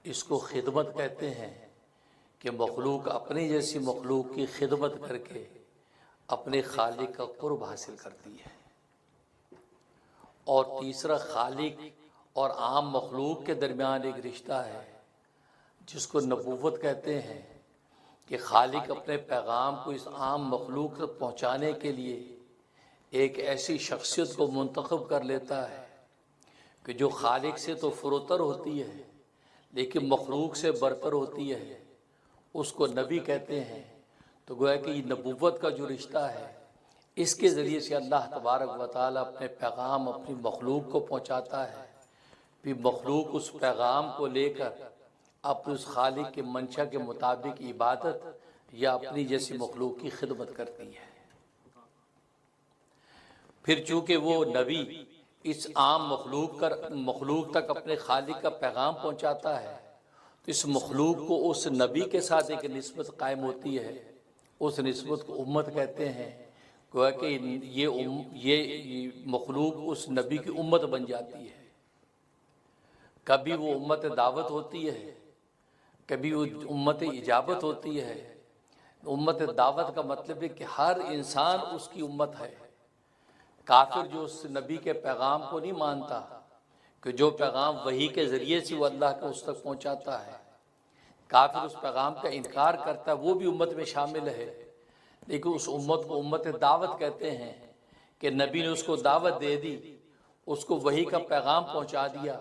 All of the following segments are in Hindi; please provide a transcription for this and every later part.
इसको खिदमत कहते हैं कि मखलूक अपनी जैसी मखलूक की खिदमत करके अपने खालिक का कुर्ब हासिल करती है। और तीसरा, खालिक और आम मखलूक के दरमियान एक रिश्ता है जिसको नबूवत कहते हैं कि खालिक अपने पैगाम को इस आम मखलूक तक पहुँचाने के लिए एक ऐसी शख्सियत को मुंतखब कर लेता है कि जो खालिक से तो फुरोतर होती है लेकिन मखलूक से बरतर होती है, उसको नबी कहते हैं। तो गोया कि नबूवत का जो रिश्ता है, इसके ज़रिए से अल्लाह तबारक व तआला अपने पैगाम अपनी मखलूक को पहुँचाता है। फिर मखलूक उस पैगाम को लेकर अपने उस खालिक के मंशा के मुताबिक इबादत या अपनी जैसी मखलूक की खिदमत करती है। फिर चूँकि वो नबी इस आम मखलूक तक अपने खालिक का पैगाम पहुँचाता है, तो इस मखलूक को उस नबी के साथ एक निस्बत कायम होती है। उस निस्बत को उम्मत कहते हैं। गोया कि ये मखलूक उस नबी की उम्मत बन जाती है। कभी वो उम्मत दावत होती है, कभी वो उम्मत इजाबत होती है। उम्मत दावत का मतलब है कि हर इंसान उसकी उम्मत है। काफिर जो उस नबी के पैगाम को नहीं मानता, कि जो पैगाम वही के ज़रिए से वो अल्लाह को उस तक पहुँचाता है, काफिर उस पैगाम का इनकार करता है, वो भी उम्मत में शामिल है। लेकिन उस उम्मत को उम्मत दावत कहते हैं कि नबी ने उसको दावत दे दी, उसको वही का पैगाम पहुँचा दिया।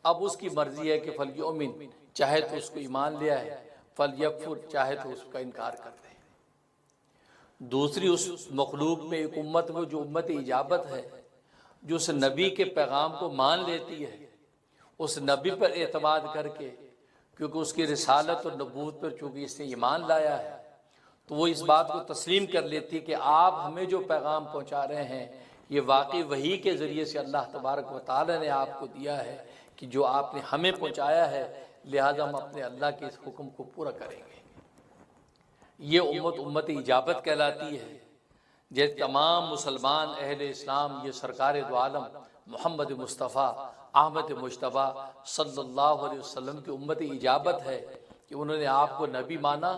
अब उसकी मर्जी है कि फल युमिन, चाहे तो उसको ईमान ले आए, फल यकफुर, चाहे तो उसका इनकार कर दे। दूसरी उस मखलूक में एक उम्मत में जो उम्मत इजाबत है, जो उस नबी के पैगाम को मान लेती है, उस नबी पर एतमाद करके, क्योंकि उसकी रिसालत और नबूवत पर चूँकि इसने ईमान लाया है, तो वो इस बात को तस्लीम कर लेती है कि आप हमें जो पैगाम पहुँचा रहे हैं ये वाकई वही के ज़रिए से अल्लाह तबारक व तआला ने आपको दिया है कि जो आपने हमें पहुँचाया है, लिहाजा हम अपने अल्लाह के इस हुक्म को पूरा करेंगे। ये उम्मत इजाबत कहलाती है। जैसे तमाम मुसलमान अहले इस्लाम ये सरकार दो आलम मोहम्मद मुस्तफ़ा अहमद मुश्तबा सल्लल्लाहु अलैहि वसल्लम की उम्मत इजाबत है कि उन्होंने आपको नबी माना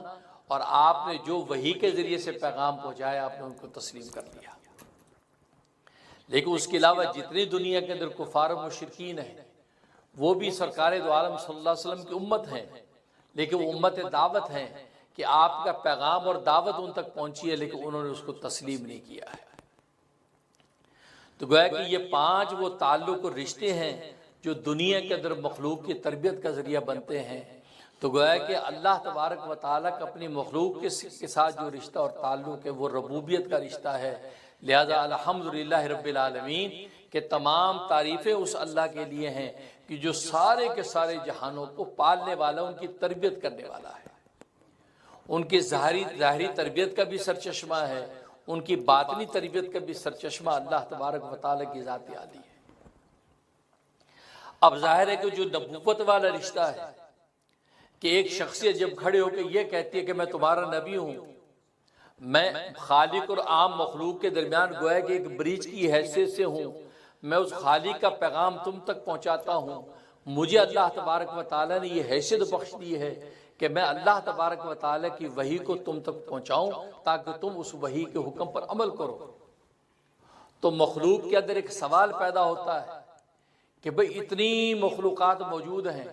और आपने जो वही के ज़रिए से पैगाम पहुँचाया आपने उनको तस्लीम कर लिया। लेकिन उसके अलावा जितनी दुनिया के अंदर कुफार और मुशरिकीन हैं, वो भी सरकार दो आलम सल्लल्लाहु अलैहि वसल्लम की उम्मत हैं, लेकिन वो उम्मत दावत हैं कि आपका पैगाम और दावत उन तक पहुंची है, लेकिन उन्होंने उसको तस्लीम नहीं किया है। तो गोया कि ये 5 वो ताल्लुक और रिश्ते हैं जो दुनिया के अंदर मखलूक की तरबियत का जरिया बनते हैं। तो गोया कि अल्लाह तबारक व तआला का अपनी मखलूक के साथ जो रिश्ता और ताल्लुक है वो रबूबियत का रिश्ता है। लिहाजा अल्हम्दुलिल्लाह रब्बिल आलमीन के तमाम तारीफ़ें उस अल्लाह के लिए हैं कि जो सारे के सारे जहानों को पालने वाला, उनकी तरबियत करने वाला है। उनकी ज़ाहिरी तरबियत का भी सरचश्मा है, उनकी बातनी तरबियत का भी सरचश्मा अल्लाह तबारक व तआला की ज़ात आली है। अब जाहिर है कि जो नबूवत वाला रिश्ता है कि एक शख्सियत जब खड़े होकर यह कहती है कि मैं तुम्हारा नबी हूँ, मैं खालिक और आम मखलूक के दरमियान गोया कि एक ब्रिज की हैसियत से हूँ, मैं उस खालिक का पैगाम तुम तक पहुँचाता हूँ। मुझे अल्लाह तबारक व तआला ने यह हैसियत बख्श दी है कि मैं अल्लाह तबारक व तआला की वही को तुम तक पहुँचाऊँ ताकि तुम उस वही के हुक्म पर अमल करो। तो मखलूक के अंदर एक सवाल पैदा होता है कि भाई इतनी मखलूक़ात मौजूद हैं,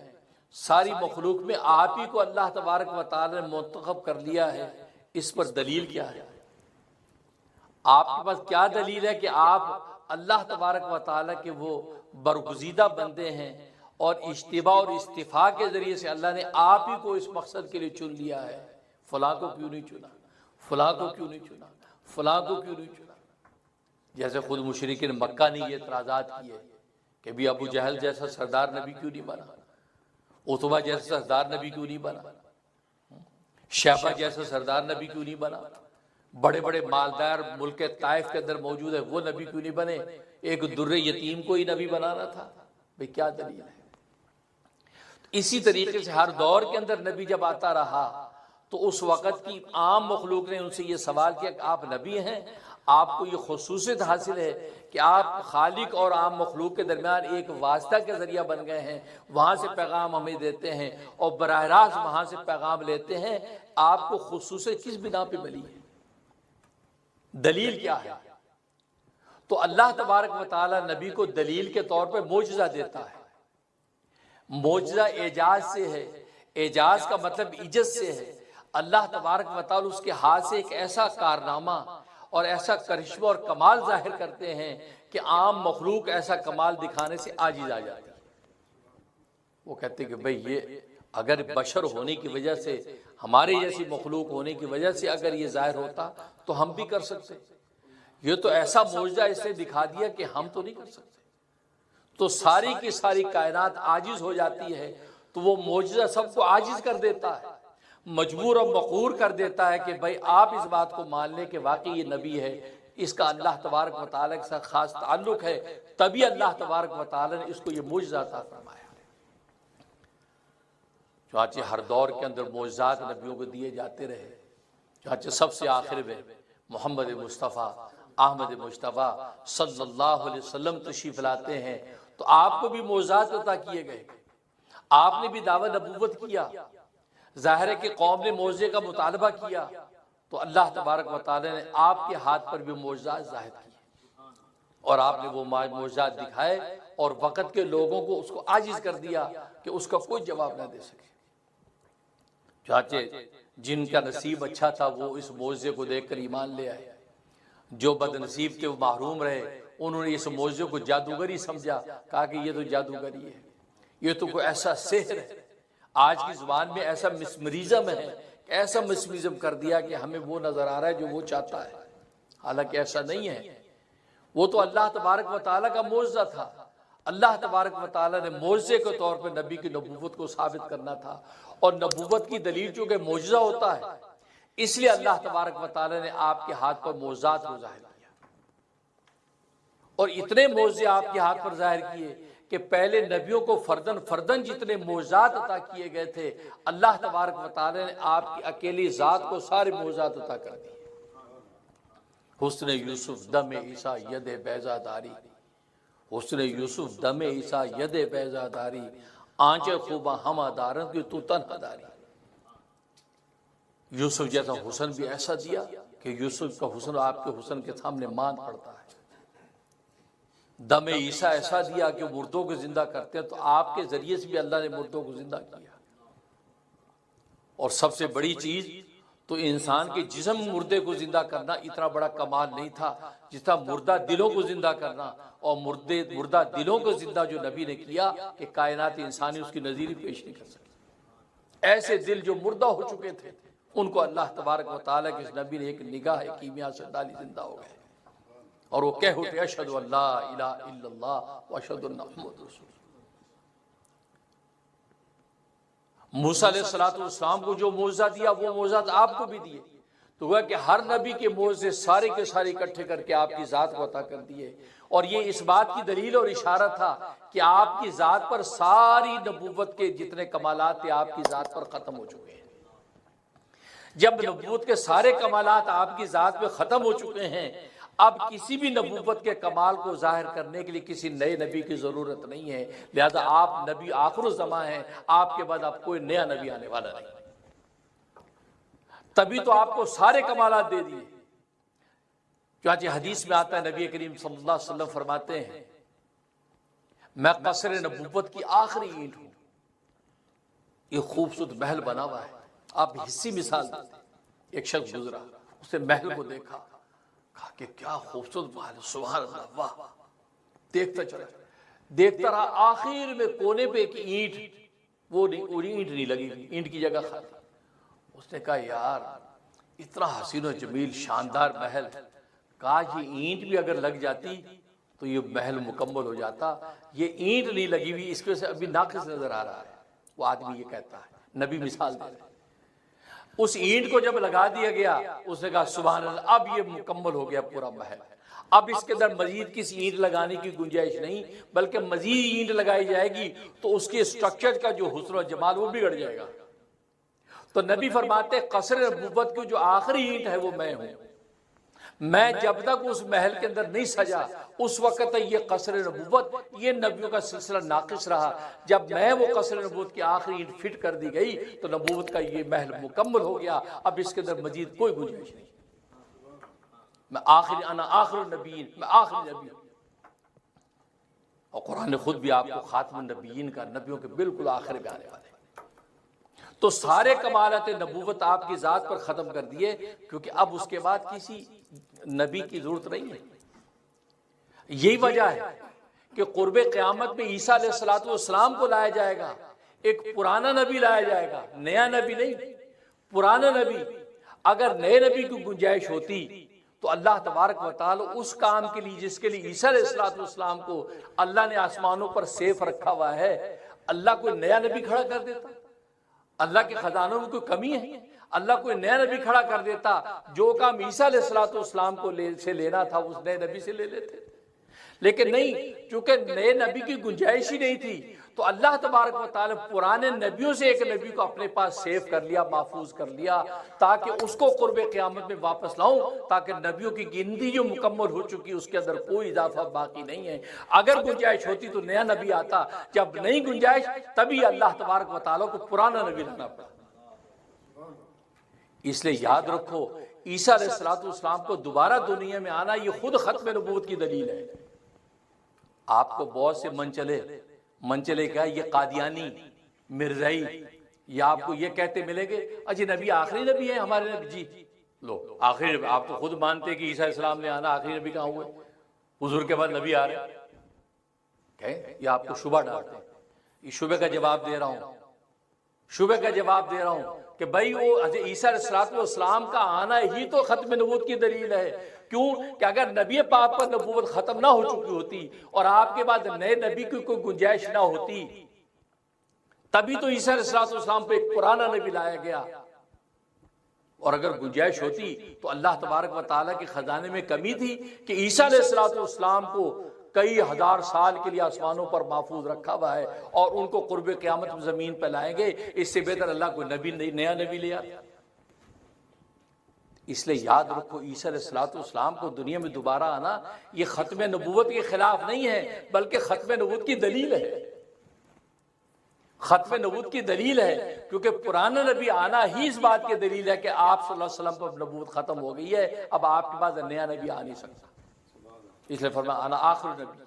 सारी मखलूक में आप ही को अल्लाह तबारक व तआला ने मुंतखब कर लिया है, इस पर दलील क्या है? आपके पास क्या दलील है कि आप अल्लाह तबारक व तआला के वो बरगुज़ीदा बंदे हैं और इज्तिबा और इस्तिफा के ज़रिए से अल्लाह ने आप ही को इस मकसद के लिए चुन लिया है? फलां को क्यों नहीं चुना, फलां को क्यों नहीं चुना, फलां को क्यों नहीं चुना? जैसे खुद मुशरिकीन मक्का ने ये एतराज़ात किए कि भी अबू जहल जैसा सरदार नबी क्यों नहीं बना, उतबा जैसा सरदार नबी क्यों नहीं बना, शैबा जैसा सरदार नबी क्यों नहीं बना, बड़े बड़े मालदार मुल्क ताइफ के अंदर मौजूद है वो नबी क्यों नहीं बने, एक दुर्रे यतीम को ही नबी बनाना था? भाई क्या दलील है? इसी तरीके से हर दौर के अंदर नबी जब आता रहा तो उस वक़्त की आम मखलूक ने उनसे ये सवाल किया कि आप नबी हैं, आपको ये खुसूसियत हासिल है कि आप खालिक और आम मखलूक के दरमियान एक वास्ता के जरिया बन गए हैं। वहाँ से पैगाम हमें देते हैं और बराह रास्त वहाँ से पैगाम लेते हैं। आपको खुसूसियत किस बिना पे मिली है, दलील क्या है? तो अल्लाह तबारक व तआला नबी को दलील के तौर पर मोजज़ा देता है। मोजज़ा एजाज से है, एजाज का मतलब इज्जत से है। अल्लाह तबारक व तआला उसके हाथ से एक ऐसा कारनामा और ऐसा करिश्मा और कमाल जाहिर करते हैं कि आम मखलूक ऐसा कमाल दिखाने से आजिज आ जाती है। वो कहते कि भाई ये अगर बशर होने की वजह से, हमारे जैसी मखलूक होने की वजह से अगर ये जाहिर होता तो हम भी कर सकते। ये तो ऐसा मोजज़ा इसने दिखा दिया कि हम तो नहीं कर सकते। तो सारी की सारी कायनात आजिज हो जाती है। तो वो मोजज़ा सबको आजिज कर देता है, मजबूर और मकहूर कर देता है कि भाई आप इस बात को मान लें कि वाकई ये नबी है, इसका अल्लाह तबारक व तआला के साथ खास ताल्लुक है। तभी अल्लाह तबारक व तआला ने इसको ये मोजज़ा अता फरमाया। चाचे हर दौर के अंदर मोजज़ात नबियों को दिए जाते रहे। चाचे सबसे आखिर में मोहम्मद मुस्तफ़ा अहमद मुश्तबा सल्लल्लाहु अलैहि वसल्लम तशरीफ लाते हैं। तो आपको भी मोजज़ात अता किए गए, आपने भी दावा नबूवत किया। जाहिर है कि कौम ने मोजज़े का मुतालबा किया तो अल्लाह तबारक व तआला ने आपके हाथ पर भी मोजज़ात ज़ाहिर किए और आपने वो मोजज़ात दिखाए और वक़्त के लोगों को उसको आजिज़ कर दिया कि उसका कोई जवाब ना दे सके। चाचे जिनका नसीब अच्छा था वो इस मोजज़े को देखकर ईमान ले आए, जो बदनसीब थे वो महरूम रहे। उन्होंने इस मोजज़े को जादूगरी समझा, कहा कि ये तो जादूगरी है, ये तो कोई ऐसा सेहर है। आज की ज़ुबान में ऐसा मिसमरिज़म है, ऐसा मिसमरिज़म कर दिया कि हमें वो नज़र आ रहा है जो वो चाहता है, हालांकि ऐसा नहीं है। वो तो अल्लाह तबारक व तआला का मोजज़ा था। अल्लाह तबारक व तआला ने मोजज़े के तौर पर नबी की नबूवत को साबित करना था और नबूवत की दलील चूँकि मोजज़ा होता है, इसलिए अल्लाह तबारक व तआला ने आपके हाथ पर मोजज़ात को ज़ाहिर किया और इतने मोजज़े आपके हाथ पर ज़ाहिर किए कि पहले नबियों को फर्दन फर्दन जितने मोजज़ात अता किए गए थे, अल्लाह तबारक व तआला ने आपकी अकेली ज़ात को सारे मोजज़ात अता कर दिए। हुस्न यूसुफ दम ईसा यद बैज़ादारी, हुस्न यूसुफ दम ईसा यद बैज़ादारी, आंचे खूबा हमादारन की तू तन्हादारी। यूसुफ जैसा हुस्न भी ऐसा दिया कि यूसुफ का हुस्न आपके हुस्न के सामने मान पड़ता है। दमे ईसा ऐसा दिया कि मुर्दों को जिंदा करते हैं, तो आपके जरिए से भी अल्लाह ने मुर्दों को जिंदा किया। और सबसे बड़ी चीज तो इंसान के जिस्म मुर्दे को जिंदा करना इतना बड़ा कमाल नहीं था जितना मुर्दा दिलों को जिंदा करना। और मुर्दा दिलों को जिंदा जो नबी ने किया कि कायनात इंसानी उसकी नजीर पेश नहीं कर सकी। ऐसे दिल जो मुर्दा हो चुके थे उनको अल्लाह तबारक व तआला के इस नबी ने एक निगाह कीमिया से डाली, जिंदा हो गए और वो कह उठे अशहदु अल्ला इलाहा इल्लल्लाह व अशहदु अन्ना मुहम्मदुर रसूलुल्लाह। मूसा अलैहिस्सलाम को जो मोजज़ा दिया वो मोजज़ा आपको भी दिए। तो हुआ कि हर नबी के मोजज़े सारे के सारे इकट्ठे करके आपकी ज़ात को अता कर दिए। और ये इस बात की दलील और इशारा था कि आपकी ज़ात पर सारी नबूवत के जितने कमालात थे आपकी ज़ात पर ख़त्म हो चुके हैं। जब नबूवत के सारे कमालात आपकी ज़ात पे ख़त्म हो चुके हैं, अब किसी भी नबूवत के कमाल को जाहिर करने के लिए किसी नए नबी की ज़रूरत नहीं है। लिहाजा आप नबी आखिरुज़ ज़मां हैं, आपके बाद अब कोई नया नबी आने वाला नहीं। तभी तो आपको सारे कमालात दे दिए। क्योंकि हदीस में आता है नबी करीम सल्लल्लाहु अलैहि वसल्लम फरमाते हैं, मैं कसर नबूवत की आखिरी ईंट हूँ। ये खूबसूरत महल बना हुआ है। आप हिस्सी मिसाल देते, एक शख्स गुजरा, उसने महल को देखा, कहा कि क्या खूबसूरत महल, सुभान अल्लाह, वाह। देखता चला, देखता रहा, आखिर में कोने पे एक ईंट, वो ईंट नहीं लगी, ईंट की जगह खाली। उसने कहा यार इतना हसीन और जमील शानदार महल, काश ये ईंट भी अगर लग जाती तो ये महल मुकम्मल हो जाता। ये ईंट नहीं लगी हुई, इसकी वजह से अभी नाक़िस नजर आ रहा है। वो आदमी ये कहता है, नबी मिसाल दे रहे। उस ईंट को जब लगा दिया गया, उसने कहा सुभान अल्लाह, अब ये मुकम्मल हो गया पूरा महल। अब इसके अंदर मजीद किसी ईंट लगाने की गुंजाइश नहीं, बल्कि मजीद ईंट लगाई जाएगी तो उसके स्ट्रक्चर का जो हुस्न और जमाल वो बिगड़ जाएगा। तो नबी फरमाते कसर नबूवत की जो आखिरी ईंट है वो मैं हूं। मैं जब तक उस महल के अंदर नहीं सजा उस वक्त तक ये कसर नबूवत, ये नबियों का सिलसिला नाकिस रहा। जब मैं वो कसर नबूवत की आखिरी ईंट फिट कर दी गई तो नबूवत का ये महल मुकम्मल हो गया। अब इसके अंदर मजीद कोई गुंजाइश नहीं। मैं आखिरी नबीन, मैं आखिरी नबी। और कुरान ने खुद भी आपको खातमुन नबीयीन का, नबियों के बिल्कुल आखिर में आने वाले। तो सारे कमालात नबूवत आपकी ज़ात पर ख़त्म कर दिए, क्योंकि अब उसके बाद किसी नबी की ज़रूरत नहीं है। यही वजह है कि क़ुर्बे क़यामत में ईसा अलैहिस्सलाम को लाया जाएगा, एक पुराना नबी लाया जाएगा, नया नबी नहीं, पुराना नबी। अगर नए नबी की गुंजाइश होती तो अल्लाह तबारक व तआला उस काम के लिए जिसके लिए ईसा अलैहिस्सलाम को अल्लाह ने आसमानों पर सेफ रखा हुआ है, अल्लाह कोई नया नबी खड़ा कर देता। अल्लाह के खजानों में कोई कमी है? अल्लाह कोई नया नबी खड़ा कर देता, जो काम ईसा अलैहिस्सलाम को से लेना था उस नए नबी से ले लेते। लेकिन नहीं, चूंकि नए नबी की गुंजाइश ही नहीं थी, तो अल्लाह तबारक व तआला पुराने नबियों से एक नबी को अपने पास सेव कर लिया, महफूज कर लिया, ताकि उसको क़ुर्बे क़यामत में वापस लाऊं, ताकि नबियों की गिनती जो मुकम्मल हो चुकी उसके अंदर कोई इजाफा बाकी नहीं है। अगर गुंजाइश होती तो नया नबी आता, जब नहीं गुंजाइश तभी अल्लाह तबारक व तआला को पुराना नबी लाना पड़ा। इसलिए याद रखो, ईसा अलैहिस्सलाम को दोबारा दुनिया में आना ये खुद खत्म नबूवत की दलील है। आपको बहुत से मनचले क्या, ये कादियानी, मिर्जाई, या आपको ये कहते मिलेंगे अजी नबी आखिरी नबी है हमारे नबी। जी लो, आखिरी, आप तो खुद मानते हैं कि ईसा अलैहिस्सलाम ने आना, आखिरी नबी कहाँ हुए? हुजूर के बाद नबी आ रहे हैं। ये आपको शुबह डालते हैं। इस शुबह का जवाब दे रहा हूँ, शुबह का जवाब दे रहा हूँ कि भाई वो ईसा अलैहिस्सलाम का आना ही तो खत्म नबूवत की दलील है। क्यों? कि अगर नबी पाक पर नबूवत खत्म ना हो चुकी होती और आपके बाद नए नबी की कोई गुंजाइश ना होती, तभी तो ईसा अलैहिस्सलाम पे एक पुराना नबी लाया गया। और अगर गुंजाइश होती तो अल्लाह तबारक व तआला के खजाने में कमी थी कि ईसा अलैहिस्सलाम को कई हजार साल के लिए आसमानों पर महफूज रखा हुआ है और उनको क़ुर्बे क़यामत में ज़मीन पर लाएंगे। इससे बेहतर अल्लाह को नबी नहीं, नया नबी ले आता। इसलिए याद रखो, ईसा अलैहिस्सलाम को दुनिया में दोबारा आना ये खत्म नबूवत के खिलाफ नहीं है, बल्कि खत्म नबूवत की दलील है। खत्म नबूवत की दलील है, क्योंकि पुराना नबी आना ही इस बात की दलील है कि आप सल्लल्लाहु अलैहि वसल्लम पर नबूवत खत्म हो गई है, अब आपके पास नया नबी आ नहीं सकता। इसलिए फरमाया आना आखिरी नबी,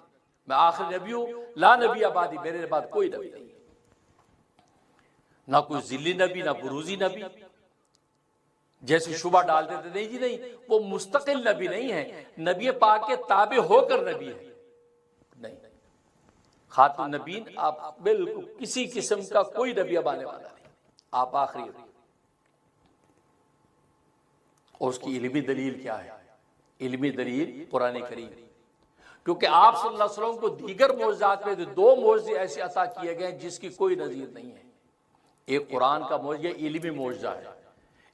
मैं आखिरी नबी हूं, ला नबी आबादी, मेरे बाद कोई नबी नहीं, ना कोई जिल्ली नबी, ना बुरूजी नबी। जैसे शुबा डाल देते, नहीं जी नहीं, वो मुस्तकिल नबी नहीं है, नबी पाक के ताबे होकर नबी है। नहीं, खातुन नबीन आप बिल्कुल किसी किस्म का कोई नबी अब आने वाला नहीं, आप आखिरी। और उसकी इल्मी दलील क्या है? इल्मी दलील कुरान करीम, क्योंकि आप सल्लल्लाहु अलैहि वसल्लम को दीगर मौजज़ात में दो मौजज़े ऐसे अता किए गए जिसकी कोई नज़ीर नहीं है। एक कुरान का मौजज़ा इल्मी मौजज़ा है,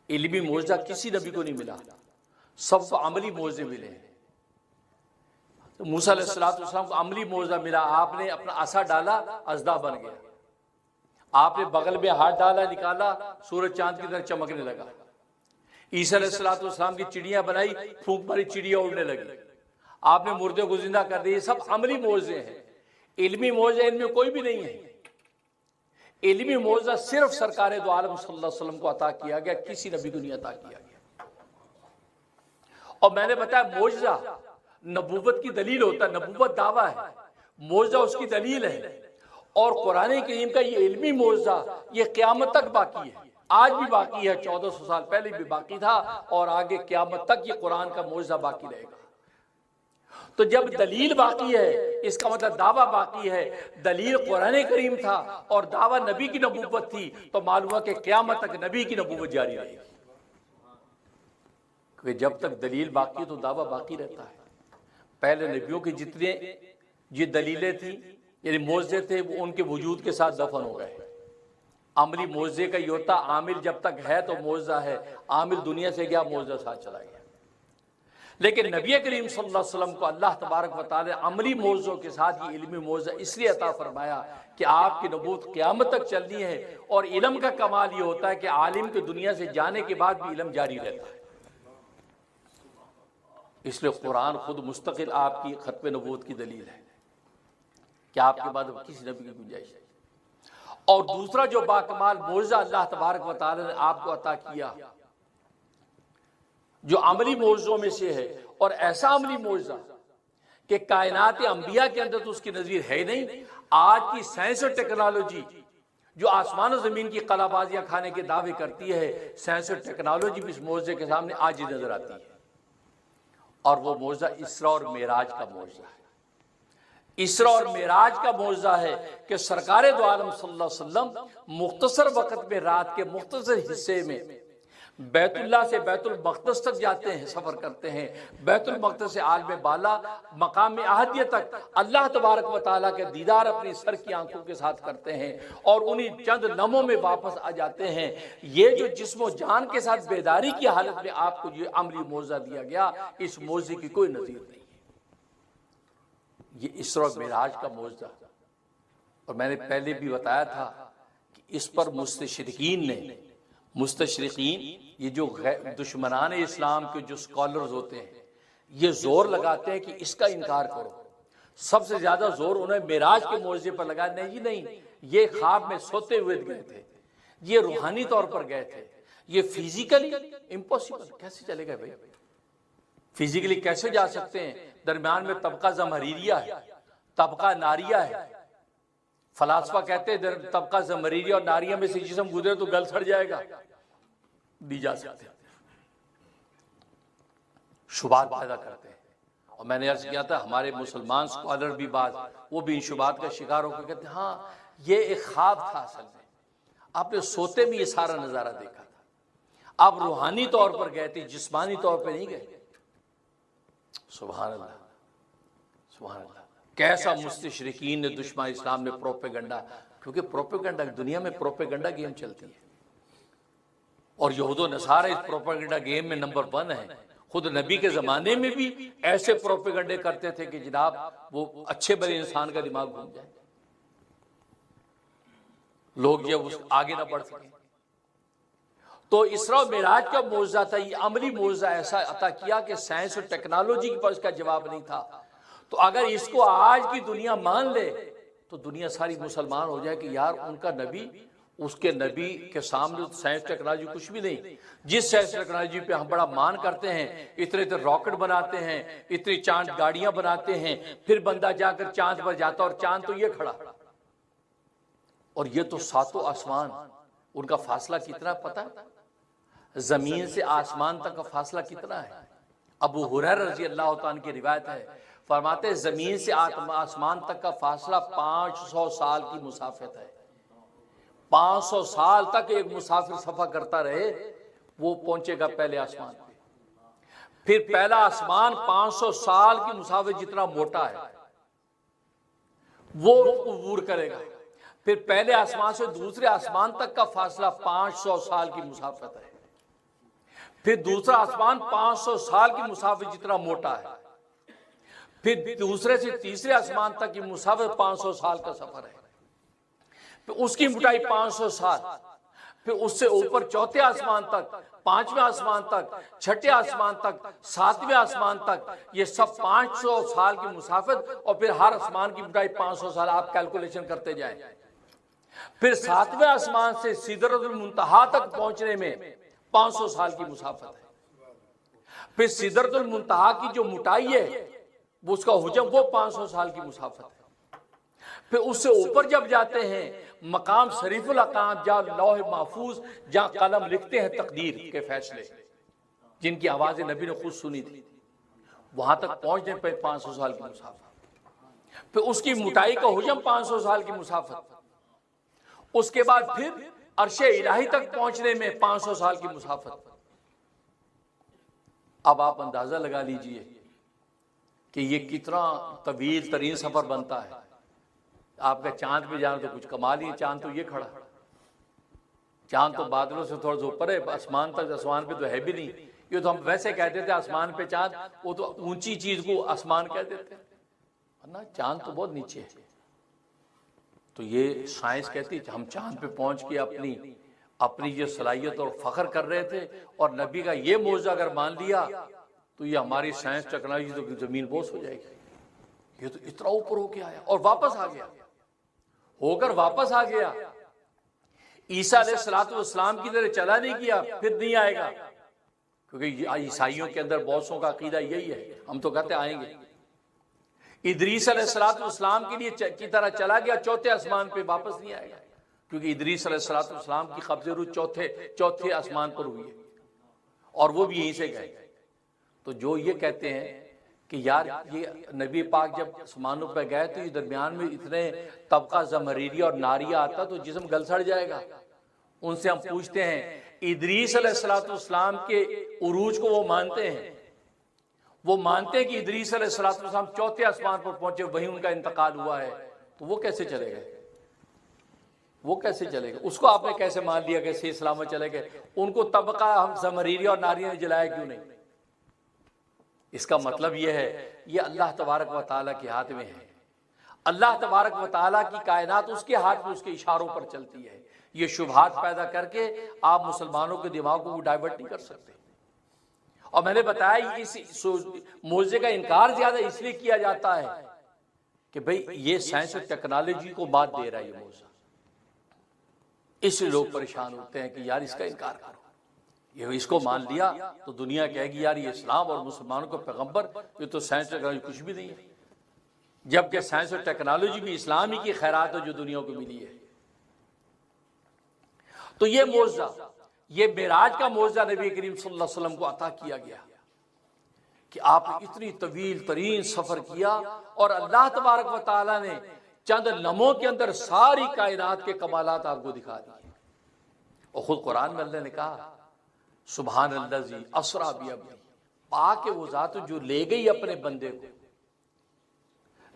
इल्मी मौजज़ा किसी नबी को नहीं मिला, सबको अमली मौजज़े मिले हैं। तो मूसा अलैहिस्सलाम को अमली मौजज़ा मिला, आपने अपना असा डाला, अज़दा बन गया, आपने बगल में हाथ डाला, निकाला, सूरज चांद की तरह चमकने लगा। ईसा अलैहिस्सलाम की चिड़ियां बनाई, फूंक मारी, चिड़िया उड़ने लगी, आपने मुर्दे को जिंदा कर दिए। सब अमली मौजज़े हैं, इल्मी मौजज़ा इनमें कोई भी नहीं है। इल्मी मौजज़ा सिर्फ सरकार दो आलम सल्लल्लाहु अलैहि वसल्लम को अता किया गया, किसी नबी को नहीं अता किया गया। और मैंने बताया मौजज़ा नबूवत की दलील होता है, नबूवत दावा है, मौजज़ा उसकी दलील है। और कुरान करीम का ये इल्मी मौजज़ा ये क़यामत तक बाकी है, आज भी बाकी है, 1400 साल पहले भी बाकी था और आगे क़यामत तक ये कुरान का मौजज़ा बाकी रहेगा। तो जब दलील बाकी है इसका मतलब दावा बाकी है। दलील कुरान करीम था और दावा नबी की नबूवत थी, तो मालूम हुआ कि क़यामत तक नबी की नबूवत जारी रहेगी। क्योंकि जब तक दलील बाकी तो दावा बाकी रहता है। पहले नबियों के जितने ये दलीलें थी यानी मौजज़े थे वो उनके वजूद के साथ दफन हो गए। अमली मौजज़े का ये होता, आमिल जब तक है तो मौजज़ा है, आमिल दुनिया से गया, मौजज़ा साथ चला गया। लेकिन नबी करीम सल्लल्लाहु अलैहि वसल्लम को अल्लाह तबारक व तआला अमली मौजज़ों के साथ ये इल्मी मौजज़ा इसलिए अता फरमाया कि आपकी नबूवत क़यामत तक चलनी है। और इल्म का कमाल ये होता है कि आलिम के दुनिया से जाने के बाद भी इल्म जारी रहता है। इसलिए कुरान खुद मुस्तकिल आपकी खत्म नबूवत की दलील है कि आपके बाद अब किसी नबी की गुंजाइश है। और दूसरा जो बाकमाल मौजज़ा अल्लाह तबारक व तआला ने आपको अता किया, जो अमली मौजज़ों में से है, और ऐसा अमली मौजज़ा कि कायनात अंबिया के अंदर तो उसकी नज़ीर है ही नहीं। आज की साइंस और टेक्नोलॉजी जो आसमान और ज़मीन की कलाबाजियाँ खाने के दावे करती है, साइंस और टेक्नोलॉजी भी इस मौजज़े के सामने आज ही नजर आती है। और वो मौजज़ा इसरा और मेराज का मौजज़ा है। इसरा और मेराज का मौजज़ा है कि सरकार दो आलम सल्लल्लाहु अलैहि वसल्लम मुख्तसर वक़्त में रात के मुख्तसर हिस्से में बैतुल्लाह से बैतुल मक़दस तक जाते हैं, सफ़र करते हैं। बैतुल मक़दस से आलम बाला मकाम अहदियत तक अल्लाह तबारक व तआला के दीदार अपनी सर की आंखों के साथ करते हैं और उन्हीं चंद लम्हों में वापस आ जाते हैं। ये जो जिस्म जान के साथ बेदारी की हालत में आपको ये अमली मौजज़ा दिया गया, इस मौजज़े की कोई नज़ीर नहीं है। ये इसरा और मेराज का मौजज़ा, और मैंने पहले भी बताया था कि इस पर मुस्तशरिकीन ये जो दुश्मनान इस्लाम के जो स्कॉलर्स होते हैं, ये जोर लगाते हैं कि इसका इनकार करो। सबसे ज्यादा जोर उन्हें मेराज के मौजज़े पर लगा। नहीं, ये ख्वाब में सोते हुए गए थे, ये रूहानी तौर पर गए थे, ये फिजिकली इम्पॉसिबल। कैसे चलेगा भाई? फिजिकली कैसे जा सकते हैं? दरमियान में तबका ज़महरीरिया है, तबका नारिया है। फलासफा कहते हैं तबका ज़महरीरिया और नारिया में से जिस्म गुजरे तो गल सड़ जाएगा, दी जा सकते हैं। शुबात पैदा करते हैं। और मैंने अर्ज किया था हमारे मुसलमान स्कॉलर भी बात वो भी इन शुबात का शिकार होकर कहते हैं हाँ ये एक ख्वाब था, असल में आपने सोते में ये सारा नजारा देखा था, आप रूहानी तौर पर गए थे, जिस्मानी तौर पर नहीं गए। सुभान अल्लाह, सुभान अल्लाह। कैसा मुस्तशरिकीन ने दुश्मन इस्लाम ने प्रोपेगेंडा, क्योंकि प्रोपेगेंडा दुनिया में प्रोपेगेंडा गेम चलती है और यहूदो नसारा इस प्रोपेगेंडा गेम में नंबर 1 है। खुद नबी के जमाने में भी ऐसे प्रोपेगेंडे करते थे कि जनाब वो अच्छे भले इंसान का दिमाग घूम जाए, लोग जब उस आगे ना बढ़ सके। तो इसरा और मेराज का मौजज़ा था, ये अमली मौजज़ा ऐसा अता किया कि साइंस और टेक्नोलॉजी के पास इसका जवाब नहीं था। तो अगर इसको आज की दुनिया मान ले तो दुनिया सारी मुसलमान हो जाए कि यार उनका नबी, उसके नबी के सामने साइंस टेक्नोलॉजी कुछ भी नहीं। जिस साइंस टेक्नोलॉजी पे हम बड़ा मान करते हैं, इतने इतने रॉकेट बनाते हैं, इतनी चांद गाड़ियां बनाते हैं, फिर बंदा जाकर चांद पर जाता और चांद तो ये खड़ा, और ये तो सातों आसमान, उनका फासला कितना पता है? जमीन से आसमान तक का फासला कितना है? अबू हुरैरा रज़ी अल्लाह तआला की रिवायत है, फरमाते हैं जमीन से आसमान तक का फासला 500 साल की मुसाफिर है। 500 साल तक एक मुसाफिर सफर करता रहे, वो पहुंचेगा पहले आसमान पे। फिर पहला आसमान 500 साल की मुसाफिर जितना मोटा है वो अबूर करेगा। फिर पहले आसमान से दूसरे आसमान तक का फासला 500 साल की मुसाफिर है। फिर दूसरा आसमान 500 साल की मुसाफिर जितना मोटा है। फिर दूसरे से तीसरे आसमान तक की मुसाफिर 500 साल का सफर है। फिर उसकी मोटाई 500 साल, फिर उससे ऊपर चौथे आसमान तक, पांचवें आसमान तक, छठे आसमान तक, सातवें आसमान तक, ये सब 500 साल की मुसाफिर। और फिर हर आसमान की मोटाई 500 साल, आप कैलकुलेशन करते जाएं। फिर सातवें आसमान से सिदरतुल मुंतहा तक पहुंचने में 500 साल की मुसाफिर है। फिर सिदरतुल मुंतहा की जो मोटाई है वो उसका हुजम वो 500 साल की मुसाफिर है। फिर उससे ऊपर जब जाते हैं मकाम शरीफुल अकाम, जहाँ लौह महफूज, जहाँ कलम लिखते हैं तकदीर के फैसले, जिनकी आवाजें नबी ने खुद सुनी थी, वहां तक पहुंचने पर 500 साल की मुसाफिर। फिर उसकी मोटाई का हुजम 500 साल की मुसाफिर। उसके बाद फिर अर्शे इलाही तक पहुंचने में 500 साल की मुसाफिर। अब आप अंदाजा लगा लीजिए कि ये कितना तवील तरीन सफर बनता है। आपका चांद पे जाना तो कुछ कमाल ही है, चांद तो ये खड़ा, चांद तो बादलों से थोड़ा सा ऊपर है, आसमान तक, आसमान पे तो है भी नहीं। ये तो हम वैसे कहते थे आसमान पे चांद, वो तो ऊंची चीज को आसमान कह देते हैं ना, चांद तो बहुत नीचे है। तो ये साइंस कहती है हम चांद पे पहुंच के अपनी ये सलाहियत और फख्र कर रहे थे। और नबी का ये मौजज़ा अगर मान लिया तो ये हमारी साइंस टेक्नोलॉजी तो जमीन बोस हो जाएगी। ये तो इतना ऊपर होके आया और वापस आ गया, होकर वापस आ गया। ईसा अलैहिस्सलाम की तरह चला नहीं किया, फिर नहीं आएगा, क्योंकि ईसाइयों के अंदर बॉसों का अकीदा यही है, हम तो कहते आएंगे। इदरीस अलैहिस्सलाम के लिए की तरह चला गया, चौथे आसमान पे वापस नहीं आएगा, क्योंकि इदरीस अलैहिस्सलाम की कब्ज़े रूह चौथे आसमान पर हुई है और वो भी यहीं से गए। तो जो ये कहते हैं कि यार ये नबी पाक जब आसमानों पर गए तो ये दरमियान में इतने तबका ज़मरीरिया और नारिया आता तो जिस्म गल सड़ जाएगा। उनसे हम पूछते हैं, इदरीस अलैहिस्सलाम के उरूज को वो मानते हैं, वो मानते हैं कि इदरीस अलैहिस्सलाम चौथे आसमान पर पहुंचे, वहीं उनका इंतकाल हुआ है, तो वो कैसे चले गए? वो कैसे चले गए? उसको आपने कैसे मान लिया कैसे इस्लाम चले गए? उनको तबका हम ज़मरीरिया और नारिया ने जलाया क्यों नहीं? इसका मतलब यह है, ये अल्लाह तबारक व तआला के हाथ में है। अल्लाह तबारक व तआला की कायनात उसके हाथ में, उसके इशारों पर चलती है। ये शुबहात पैदा करके आप मुसलमानों के दिमागों को डाइवर्ट नहीं कर सकते। और मैंने बताया इस मौजे का इनकार ज्यादा इसलिए किया जाता है कि भाई ये साइंस और टेक्नोलॉजी को मात दे रहा है ये मौजा, इसलिए लोग परेशान होते हैं कि यार इसका इनकार करो। ये इसको मान लिया तो दुनिया कहेगी यार ये इस्लाम और मुसलमानों को पैगंबर, ये तो साइंस टेक्नोलॉजी कुछ भी नहीं है, जबकि साइंस और टेक्नोलॉजी भी इस्लाम ही की खैरात है जो दुनिया को मिली है। तो ये मौजा, ये मेराज का मौजा नबी करीम सल्लल्लाहु अलैहि वसल्लम को अता किया गया कि आपने इतनी तवील तरीन सफर किया और अल्लाह तबारक व तआला ने चंद लम्हों के अंदर सारी कायनात के कमालात आपको दिखा दिए। और खुद कुरान में अल्लाह ने कहा, सुभान अल्लाज़ी अस्रा बिअब्दी, पाक है वो जात जो ले गई अपने बंदे को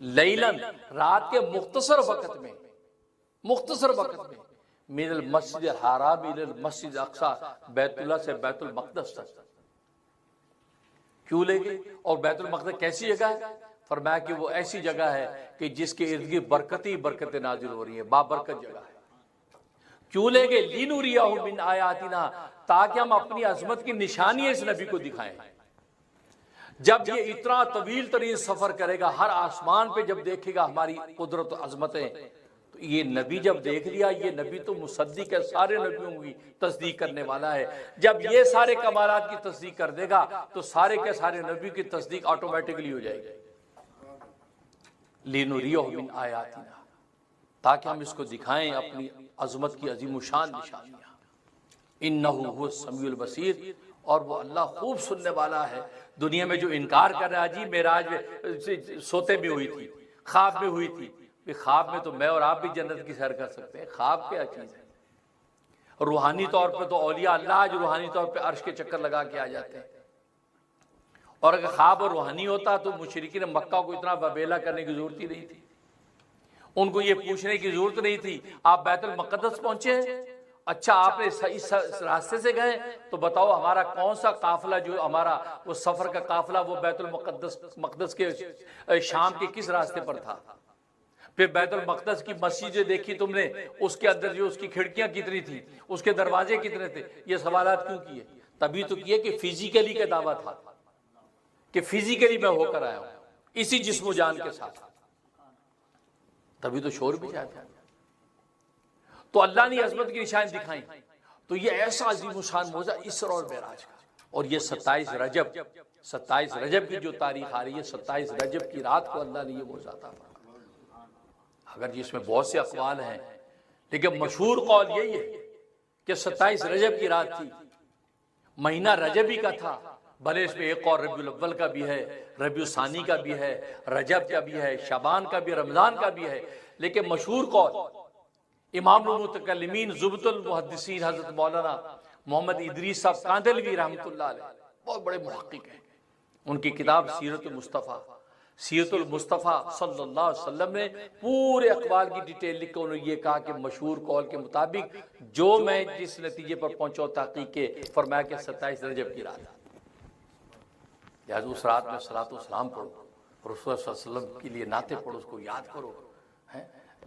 लैलन, रात के मुख्तसर वक्त में, मुख्तसर वक्त में, मिनल मस्जिद हराम इलल मस्जिद अक्सा, बैतुल्लाह से बैतुल मक़दस तक क्यों ले गई? और बैतुल मक़दस कैसी जगह है? फरमाया कि वो ऐसी जगह है कि जिसके इर्द गिर्द बरकतें नाजिल हो रही है, बाबरकत जगह है। क्यों ले गए? लिनुरियहु मिन आयातिना, ताकि हम अपनी अजमत की निशानी इस नबी को दिखाएं। जब ये इतना तवील तरीन सफर करेगा, हर आसमान पे जब देखेगा हमारी कुदरत और अजमतें, तो ये नबी जब देख लिया, ये नबी तो मुसद्दिक है, सारे नबियों की तस्दीक करने वाला है। जब ये सारे कमालात की तस्दीक कर देगा तो सारे के सारे नबियों की तस्दीक ऑटोमेटिकली हो जाएगी। लिनुरियहु मिन आयातिना, ताकि हम इसको दिखाएं अपनी अजमत की अजीम शान निशानियां। इन्नहु हुव समीउल बसीर, और वो अल्लाह खूब सुनने वाला है। दुनिया में जो इनकार कर रहा है, जी मेराज में सोते में हुई थी, ख्वाब में हुई थी, ख्वाब में तो मैं और आप भी जन्नत की सैर कर सकते हैं। ख्वाब क्या चीज़ है? रूहानी तौर पे तो औलिया अल्लाह आज रूहानी तौर पे अर्श के चक्कर लगा के आ जाते हैं, और अगर ख्वाब और रूहानी होता तो मुशरिकीन मक्का को इतना बबेला करने की जरूरत ही नहीं थी। उनको ये पूछने की जरूरत नहीं थी आप बैतुल मक़दस पहुंचे, अच्छा आपने इस रास्ते से गए, तो बताओ हमारा कौन सा काफिला, जो हमारा वो सफर का काफिला, वो बैतुल मक़दस के शाम के किस रास्ते पर था? फिर बैतुल मक़दस की मस्जिद देखी तुमने, उसके अंदर जो उसकी खिड़कियां कितनी थी, उसके दरवाजे कितने थे? ये सवालात क्यों किए? तभी तो किए कि फिजिकली का दावा था कि फिजिकली मैं होकर आया हूं इसी जिस्म जान के साथ, तभी तो शोर भी जाता है। तो अल्लाह ने अजमत की निशानी दिखाई। तो ये ऐसा अजीम शान मौजा इसरा और मेराज का, और ये 27 रजब की जो तारीख आ रही है, 27 रजब की रात को अल्लाह ने ये मौजा अता फरमाया। अगर जिसमें बहुत से अक़वाल हैं, लेकिन मशहूर कौल यही है कि 27 रजब की रात थी, महीना रजबी का था, भले इसमें एक और रबीउल अव्वल का भी है, रबीउल सानी का भी है, रजब का भी है, शबान का भी, रमजान का भी है, लेकिन मशहूर कौल इमामुल मुतकल्लिमीन ज़ुबतुल मुहद्दिसीन हज़रत मौलाना मोहम्मद इदरीस साहब कांदलवी रहमतुल्लाह अलैह, बहुत बड़े मुहक्किक हैं। उनकी किताब सीरतुल मुस्तफ़ा सल्लल्लाहु अलैहि वसल्लम ने पूरे अक़वाल की डिटेल लिख कर उन्होंने ये कहा कि मशहूर कौल के मुताबिक जो मैं जिस नतीजे पर पहुंचा तहक़ीक़ के, फरमाया कि 27 रजब की रात, उस रात में सलात व सलाम पढ़ो, रसूल सल्लल्लाहु अलैहि वसल्लम के लिए नाते पढ़ो, उसको याद करो, हैं,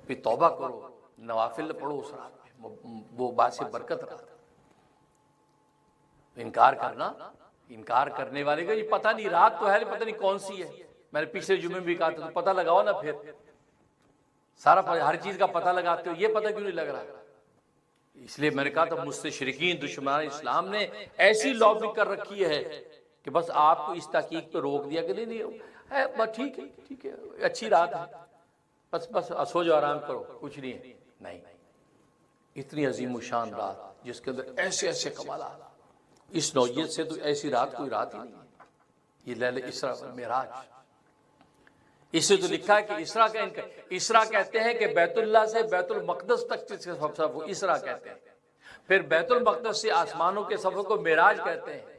फिर तौबा करो, नवाफिल पढ़ो उस रात में, वो बात से बरकत रात। इनकार करना इनकार करने वाले का ये पता नहीं, रात तो है पता नहीं कौन सी है। मैंने पिछले जुम्मे में भी कहा था तो पता लगाओ ना, फिर सारा हर चीज का पता लगाते हो, ये पता क्यों नहीं लग रहा। इसलिए मैंने कहा था मुस्तशरिकीन दुश्मनान इस्लाम ने ऐसी लॉबिंग कर रखी है कि बस आपको इस तहकीक पे रोक दिया कि नहीं है, बस ठीक है अच्छी रात है, बस सो जाओ आराम करो, कुछ नहीं है। नहीं, इतनी अजीम शान रात जिसके अंदर ऐसे ऐसे कमाल, इस नौयत से तो ऐसी रात कोई रात ही नहीं है। ये लैले इसरा और मेराज, इसे तो लिखा है कि इसरा का इसरा कहते हैं कि बैतुल्लाह से बैतुल मक़दस तक के सफर को इसरा कहते हैं, फिर बैतुल मक़दस से आसमानों के सफर को मेराज कहते हैं।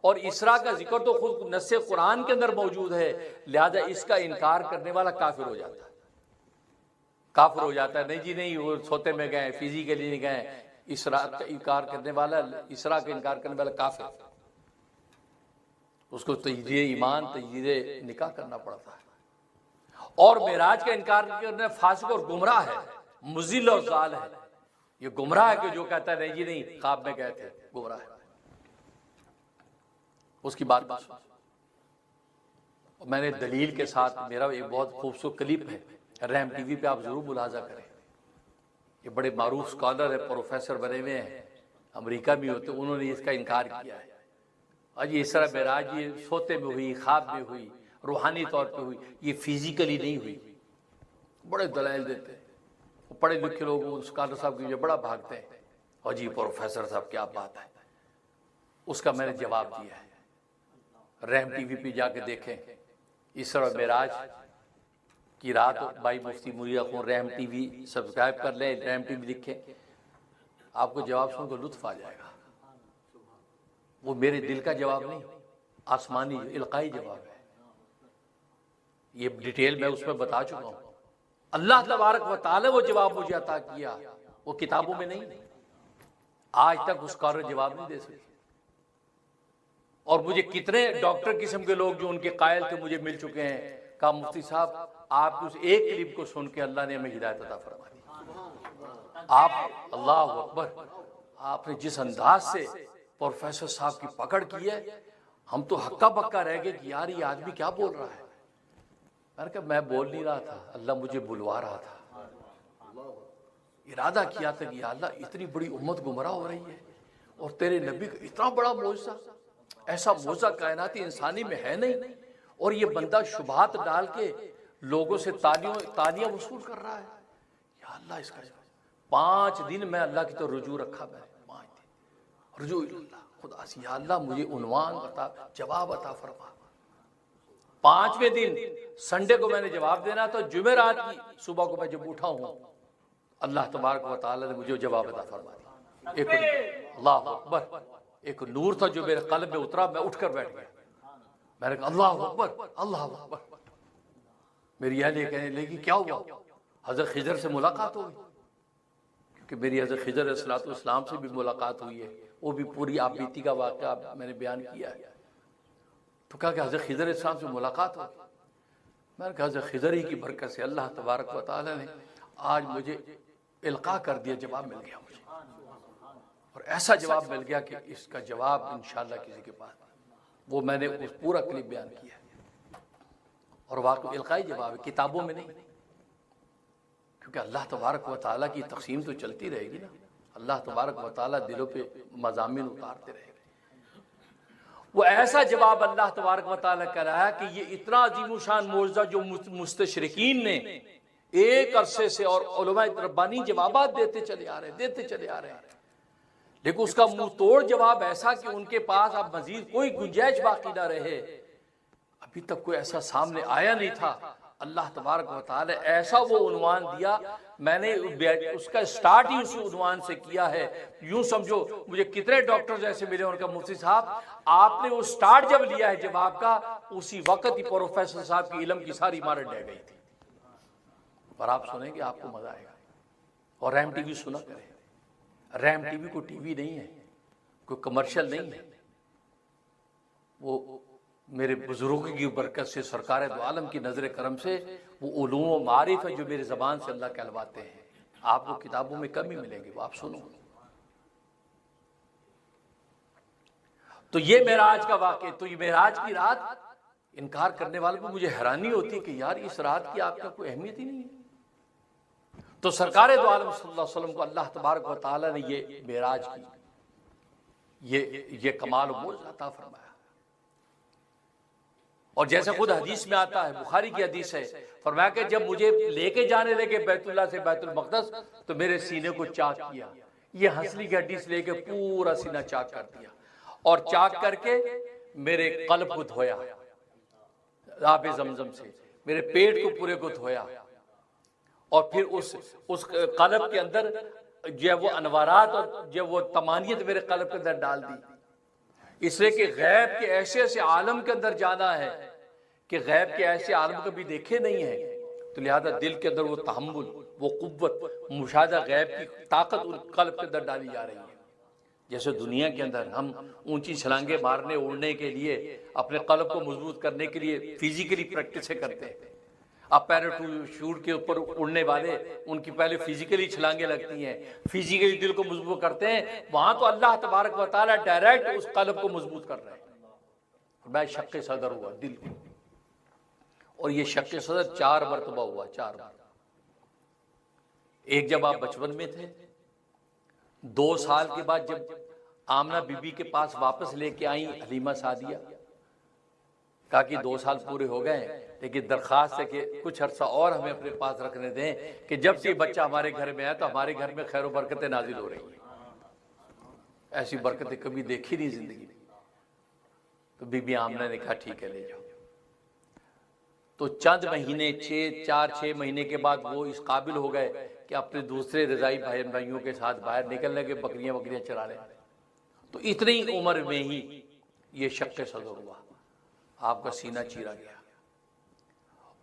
और इसरा का जिक्र तो खुद नस्से कुरान के अंदर मौजूद है, लिहाजा इसका इनकार करने वाला काफिर हो जाता है, काफिर हो जाता है। नहीं जी नहीं, वो सोते में गए, फिजिकली नहीं गए, इसरा का इनकार करने वाला, इसरा का इनकार करने वाला काफिर, उसको तजदीद ईमान तजदीद निकाह करना पड़ता है। और मेराज का इनकार करना फासिक और गुमराह है, मुज़िल और ज़ाल है। ये गुमराह है कि जो कहता है नहीं जी नहीं ख्वाब में गए थे, गुमराह है। उसकी बात मैंने दलील के साथ, मेरा एक बहुत खूबसूरत क्लिप है, रहम टीवी पे आप जरूर मुलाजा करें। ये बड़े मारूफ स्कॉलर है, प्रोफेसर बने हुए हैं, अमेरिका में होते, उन्होंने इसका इनकार किया है। आज ये इसरा मेराज ये सोते में हुई, ख्वाब में हुई, रूहानी तौर पे हुई, ये फिजिकली नहीं हुई। बड़े दलाइल देते हैं, वो पढ़े लिखे लोग स्कॉलर साहब की जो बड़ा भागते हैं, और जी प्रोफेसर साहब क्या बात है। उसका मैंने जवाब दिया है, रहम टीवी पे जाके देखें, इसरा मेराज की रात भाई मुफ्ती मुरिया को रहम टीवी सब्सक्राइब कर लें, रहम टीवी लिखें, आपको जवाब सुनकर लुत्फ आ जाएगा। वो मेरे दिल का जवाब नहीं, आसमानी इल्काई जवाब है। ये डिटेल मैं उसमें बता चुका हूं। अल्लाह तबारक व तआला वो जवाब मुझे अता किया, वो किताबों में नहीं, आज तक उस स्कॉलर जवाब नहीं दे सके। और मुझे कितने डॉक्टर किस्म के लोग जो उनके कायल थे मुझे मिल चुके हैं, कहा मुफ्ती साहब आपकी उस एक क्लिप को सुन के अल्लाह ने हमें हिदायत अता फरमा दी। आप अल्लाह अकबर, आपने जिस अंदाज से प्रोफेसर साहब की पकड़ की है, हम तो हक्का बक्का रह गए कि यार ये आदमी क्या बोल रहा है। मैंने कहा मैं बोल नहीं रहा था, अल्लाह मुझे बुलवा रहा था। इरादा किया था कि अल्लाह इतनी बड़ी उम्मत गुमराह हो रही है और तेरे नबी का इतना बड़ा मौजज़ा, ऐसा मौजज़ा कायनाती इंसानी में है नहीं, और ये बंदा शुबहात डाल के लोगों से तालियां वसूल कर रहा है। या अल्लाह इसका 5 दिन मैं अल्लाह की तो रुजू रखा, मैं 5 दिन रुजू अल्लाह खुदा से, या अल्लाह मुझे उन्वान बता, जवाब अता फरमा। 5वें दिन संडे को मैंने जवाब देना था, जुमेरात की सुबह को मैं जब उठा हूं, अल्लाह तबारक व तआला ने मुझे जवाब अता फरमा दिया। एक अल्लाह अकबर, एक नूर था जो मेरे कल्ब में उतरा, मैं उठकर बैठ गया। मैंने कहा अल्लाह अकबर अल्लाह अकबर। मेरी अहलिया कहने लगी क्या हुआ, हजरत खिजर से मुलाकात हो गई, क्योंकि मेरी हजरत खिजर अलैहिस्सलातु वस्सलाम से भी मुलाकात हुई है, वो भी पूरी आप बीती का वाक़या मैंने बयान किया है। तो कहा कि हजरत खिजर अलैहिस्सलाम से मुलाकात हो गई। मैंने कहा हजरत खिजर ही की बरकत से अल्लाह तबारक व तआला ने आज मुझे इल्का कर दिया, जवाब मिल गया मुझे, और ऐसा जवाब मिल गया कि इसका जवाब इंशाअल्लाह किसी के पास, वो मैंने उस पूरा क्लिप बयान किया और वाकई इल्काई जवाब है, किताबों में नहीं, क्योंकि अल्लाह तबारक व तआला की तक़सीम तो चलती रहेगी ना। अल्लाह तबारक व तआला दिलों पे मज़ामिन उतारते रहेंगे। वो ऐसा जवाब अल्लाह तबारक व तआला कर रहा है कि ये इतना अज़ीमुशान मौजज़ा जो मुस्तशरिकीन ने एक अरसे से और उलमाए रब्बानी जवाबात देते चले आ रहे हैं, लेकिन उसका मुंह तोड़ जवाब ऐसा कि उनके पास अब मजीद कोई गुंजाइश बाकी ना रहे। अभी तक कोई ऐसा सामने आया नहीं था। अल्लाह तबारक व तआला ऐसा वो उन्वान दिया, मैंने उसका स्टार्ट ही उसी उन्वान से किया है। यूं समझो मुझे कितने डॉक्टर्स ऐसे मिले, उनका मुफ्ती साहब आपने वो स्टार्ट जब लिया है जवाब का, उसी वक्त ही प्रोफेसर साहब की इल्म की सारी इमारत ढह गई थी। पर आप सुनेंगे आपको मजा आएगा। और रहम टीवी सुना करें, रहम टीवी को टीवी नहीं है, कोई कमर्शियल नहीं है, वो मेरे बुजुर्गों की बरकत से, सरकार दो आलम की नजर करम से वो उलूम व मारिफ है जो मेरी जबान से अल्लाह कहलवाते हैं। आपको किताबों में कम ही मिलेंगे, वो आप सुनो। तो तो ये मेराज का वाक़या, तो ये मेराज की रात इनकार करने वालों को मुझे हैरानी होती है कि यार इस रात की आपका कोई अहमियत ही नहीं है। तो सरकार दो आलम सल्लल्लाहु अलैहि वसल्लम को अल्लाह तबारक व तआला ने ये मेराज की ये कमाल मौज़ अता फरमाया। और जैसे खुद हदीस में आता है, बुखारी की हदीस है, फरमाया कि जब मुझे लेके जाने लगे बैतुल्लाह से बैतुल मक़दस तो मेरे सीने को चाक किया, ये हंसली की हड्डी से लेके पूरा सीना चाक कर दिया और चाक करके मेरे कल्ब को धोया आब ज़मज़म से, मेरे पेट को पूरे को धोया और फिर उस कल्ब के अंदर जो वो अनवारात और जो वो तमानियत मेरे कल्ब के अंदर डाल दी, इसलिए कि गैब के ऐसे ऐसे आलम के अंदर जाना है कि गैब के ऐसे आलम कभी देखे नहीं है। तो लिहाजा दिल के अंदर वो तहम्मुल, वो कुव्वत, मुशाहदा, गैब की ताकत उन कल्ब के अंदर डाली जा रही है। जैसे दुनिया के अंदर हम ऊंची छलांगे मारने उड़ने के लिए अपने कल्ब को मजबूत करने के लिए फिजिकली प्रैक्टिस करते हैं। अब पैराशूट के ऊपर उड़ने वाले, उनकी पहले फिजिकली छलांगे लगती हैं, फिजिकली दिल को मजबूत करते हैं। वहां तो अल्लाह तबारक व तआला डायरेक्ट उस कल्ब को मजबूत कर रहे हैं। मैं शक्के सदर हुआ दिल को, और ये शक्के सदर 4 मरतबा हुआ, 4 बार। एक जब आप बचपन में थे, 2 साल के बाद जब आमना बीबी के पास वापस लेके आई हलीमा सादिया, कहा कि 2 साल पूरे हो गए, लेकिन दरखास्त है कि कुछ अरसा और हमें अपने पास रखने दें कि जब से बच्चा हमारे घर में आया तो हमारे घर में खैर बरकतें नाजिल हो रही हैं। ऐसी बरकतें कभी देखी नहीं जिंदगी में। तो बीबी आमना ने कहा ठीक है ले जाओ। तो चंद महीने 4-6 महीने के बाद वो इस काबिल हो गए कि अपने दूसरे रजाई भाइयों के साथ बाहर निकलने के बकरियां चराने। तो इतनी उम्र में ही ये शक्के सदर हुआ, आपका सीना चीरा गया।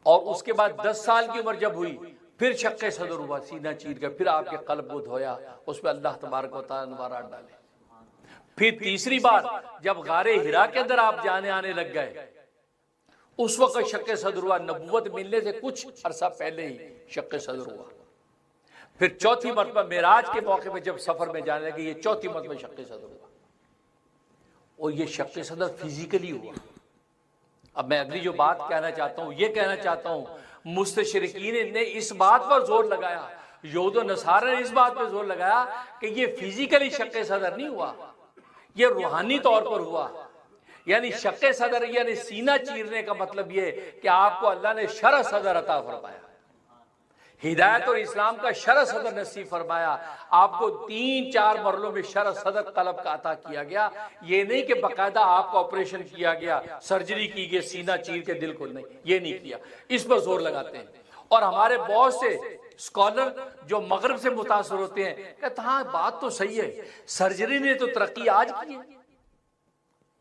और उसके बाद 10 साल की उम्र जब हुई फिर शक्के सदर हुआ, सीना चीर गया, फिर आपके कल्ब को धोया, उसमें अल्लाह तबारक व तआला नवारात डाले। फिर तीसरी बार जब गारे हिरा के अंदर आप जाने आने लग गए, उस वक्त शक्के सदर हुआ। नबूवत मिलने से कुछ अरसा पहले ही शक्के सदर हुआ। फिर चौथी मरतबा मेराज के मौके पर जब सफर में जाने लगे, ये चौथी मरतबा शक्के सदर हुआ। और ये शक्के सदर फिजिकली हुआ। अब मैं अगली जो बात कहना चाहता हूं, ये कहना चाहता हूं, मुस्तशरिकीन ने इस बात पर जोर लगाया, यहूद और नसारा ने इस बात पर जोर लगाया कि ये फिजिकली शक्के सदर नहीं हुआ, ये रूहानी तौर पर हुआ। यानी शक्के सदर यानी सीना चीरने का मतलब ये कि आपको अल्लाह ने शरह सदर अता फरमाया, हिदायत और इस्लाम का शरह सदर नसीब फरमाया। आपको 3-4 मरलों में शरह सदर कलब का अता किया गया। ये नहीं कि बाकायदा आपका ऑपरेशन किया गया, सर्जरी की गई, सीना चीर के दिल को, नहीं, ये नहीं किया। इस पर जोर लगाते हैं। और हमारे बहुत से स्कॉलर जो मगरब से मुतासर होते हैं कहते हाँ बात तो सही है, सर्जरी ने तो तरक्की आज की है,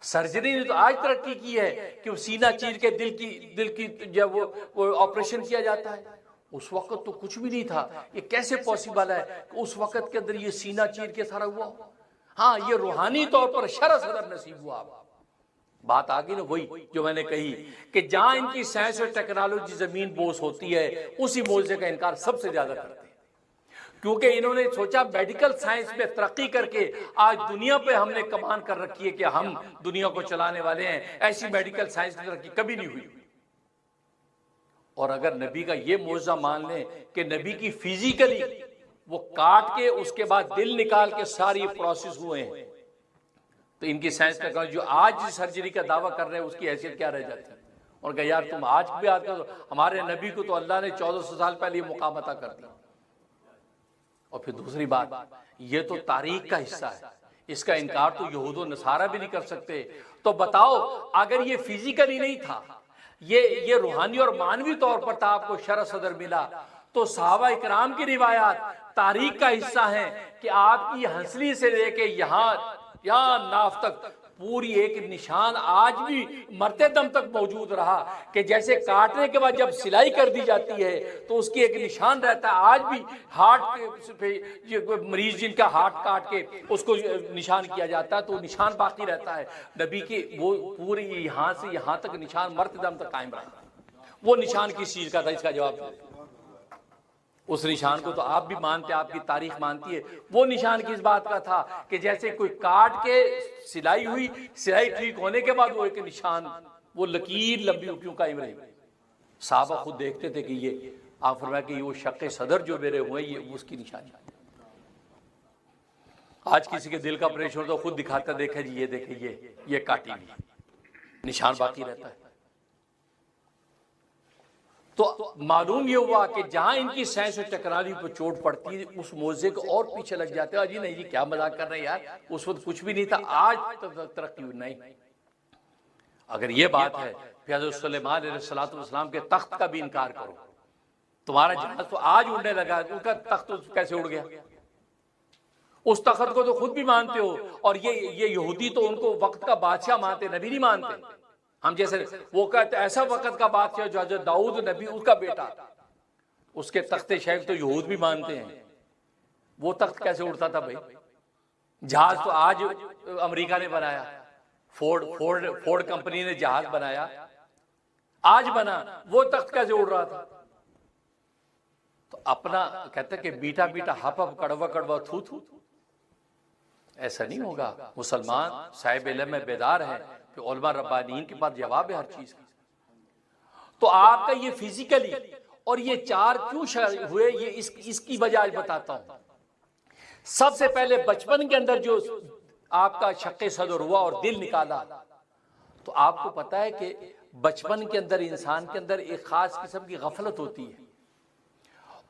सर्जरी ने तो आज तरक्की की है कि वो सीना चीर के दिल की जब वो ऑपरेशन किया जाता है। उस वक्त तो कुछ भी नहीं था। ये कैसे पॉसिबल है कि उस वक्त के अंदर ये सीना चीर के सारा हुआ? हाँ, ये रूहानी तौर पर शरह सदर नसीब हुआ। बात आ गई ना वही जो मैंने कही कि जहां इनकी साइंस और टेक्नोलॉजी जमीन बोस होती है, उसी मौजे का इनकार सबसे ज्यादा करते हैं। क्योंकि इन्होंने सोचा मेडिकल साइंस में तरक्की करके आज दुनिया पे हमने कमान कर रखी है कि हम दुनिया को चलाने वाले हैं। ऐसी मेडिकल साइंस की तरक्की कभी नहीं हुई। और अगर नबी का ये मौजज़ा मान लें कि नबी की फिजिकली वो काट के उसके बाद दिल निकाल के सारी प्रोसेस हुए हैं, तो इनकी साइंस टेक्नोलॉजी जो आज सर्जरी का दावा कर रहे हैं उसकी हैसियत क्या रह जाती है? और कहा यार तुम आज भी आज कर, हमारे नबी को तो अल्लाह ने 1400 साल पहले ये मुकाम अता कर दिया। और फिर दूसरी बात, ये तो तारीख का हिस्सा है, इसका इनकार तो यहूद और नसारा भी नहीं कर सकते। तो बताओ अगर ये फिजिकली नहीं था, ये रूहानी और मानवी तौर पर था, आपको शरह सदर मिला, तो सहाबा इकराम की रिवायात तारीख का हिस्सा है कि आपकी हंसली से लेके यहाँ नाफ तक पूरी एक निशान आज भी मरते दम तक मौजूद रहा कि जैसे काटने के बाद जब सिलाई कर दी जाती है तो उसकी एक निशान रहता है। आज भी हार्ट पे मरीज जिनका हार्ट काट के उसको निशान किया जाता है तो निशान बाकी रहता है। नबी के वो पूरी यहाँ से यहाँ तक निशान मरते दम तक कायम रहा। वो निशान किस चीज का था? इसका जवाब उस निशान को तो आप भी मानते, आपकी तारीख मानती है। वो निशान किस बात का था कि जैसे कोई काट के सिलाई हुई, सिलाई ठीक होने के बाद वो एक निशान, वो लकीर लंबी क्यों कायम रही। साहबा खुद देखते थे कि ये, आप फरमाया कि वो शक्के सदर जो मेरे हुए ये उसकी निशानी। आज किसी के दिल का ऑपरेशन हो तो खुद दिखाता, देखे जी ये देखे ये काटी हुई, निशान बाकी रहता है। तो मालूम ये हुआ कि जहां इनकी साइंस और टेक्नोलॉजी पर चोट पड़ती है उस मौजे को और पीछे लग जाते हैं। जी नहीं जी क्या मजाक कर रहे हैं यार, उस वक्त कुछ भी नहीं था, आज तरक्की हुई। नहीं, अगर ये बात है फिर हज़रत सुलेमान अलैहिस्सलाम के तख्त का भी इनकार करो। तुम्हारा जहाज तो आज उड़ने लगा, उनका तख्त कैसे उड़ गया? उस तख्त को तो खुद भी मानते हो, और ये यहूदी तो उनको वक्त का बादशाह मानते, नबी नहीं मानते। हम जैसे वो कहते ऐसा वक्त का बादशाह जो हज़रत दाऊद नबी उसका बेटा, उसके तख्ते शेख तो यहूद भी मानते हैं। वो तख्त कैसे उड़ता था भाई? जहाज तो आज अमेरिका ने बनाया, फोर्ड कंपनी ने जहाज बनाया, आज बना, वो तख्त कैसे उड़ रहा था? तो अपना कहते कि बीटा बीटा हप हप कड़वा कड़वा थू थू, ऐसा नहीं होगा। मुसलमान साहिब इल्म में बेदार है कि उलमा रब्बानीन के पास जवाब है हर चीज का। तो आपका ये फिजिकली और ये चार क्यों हुए, ये इसकी वजह आज बताता हूं। सबसे पहले बचपन के अंदर जो आपका शक्के सदर हुआ और दिल निकाला, तो आपको पता है कि बचपन के अंदर इंसान के अंदर एक खास किस्म की गफलत होती है,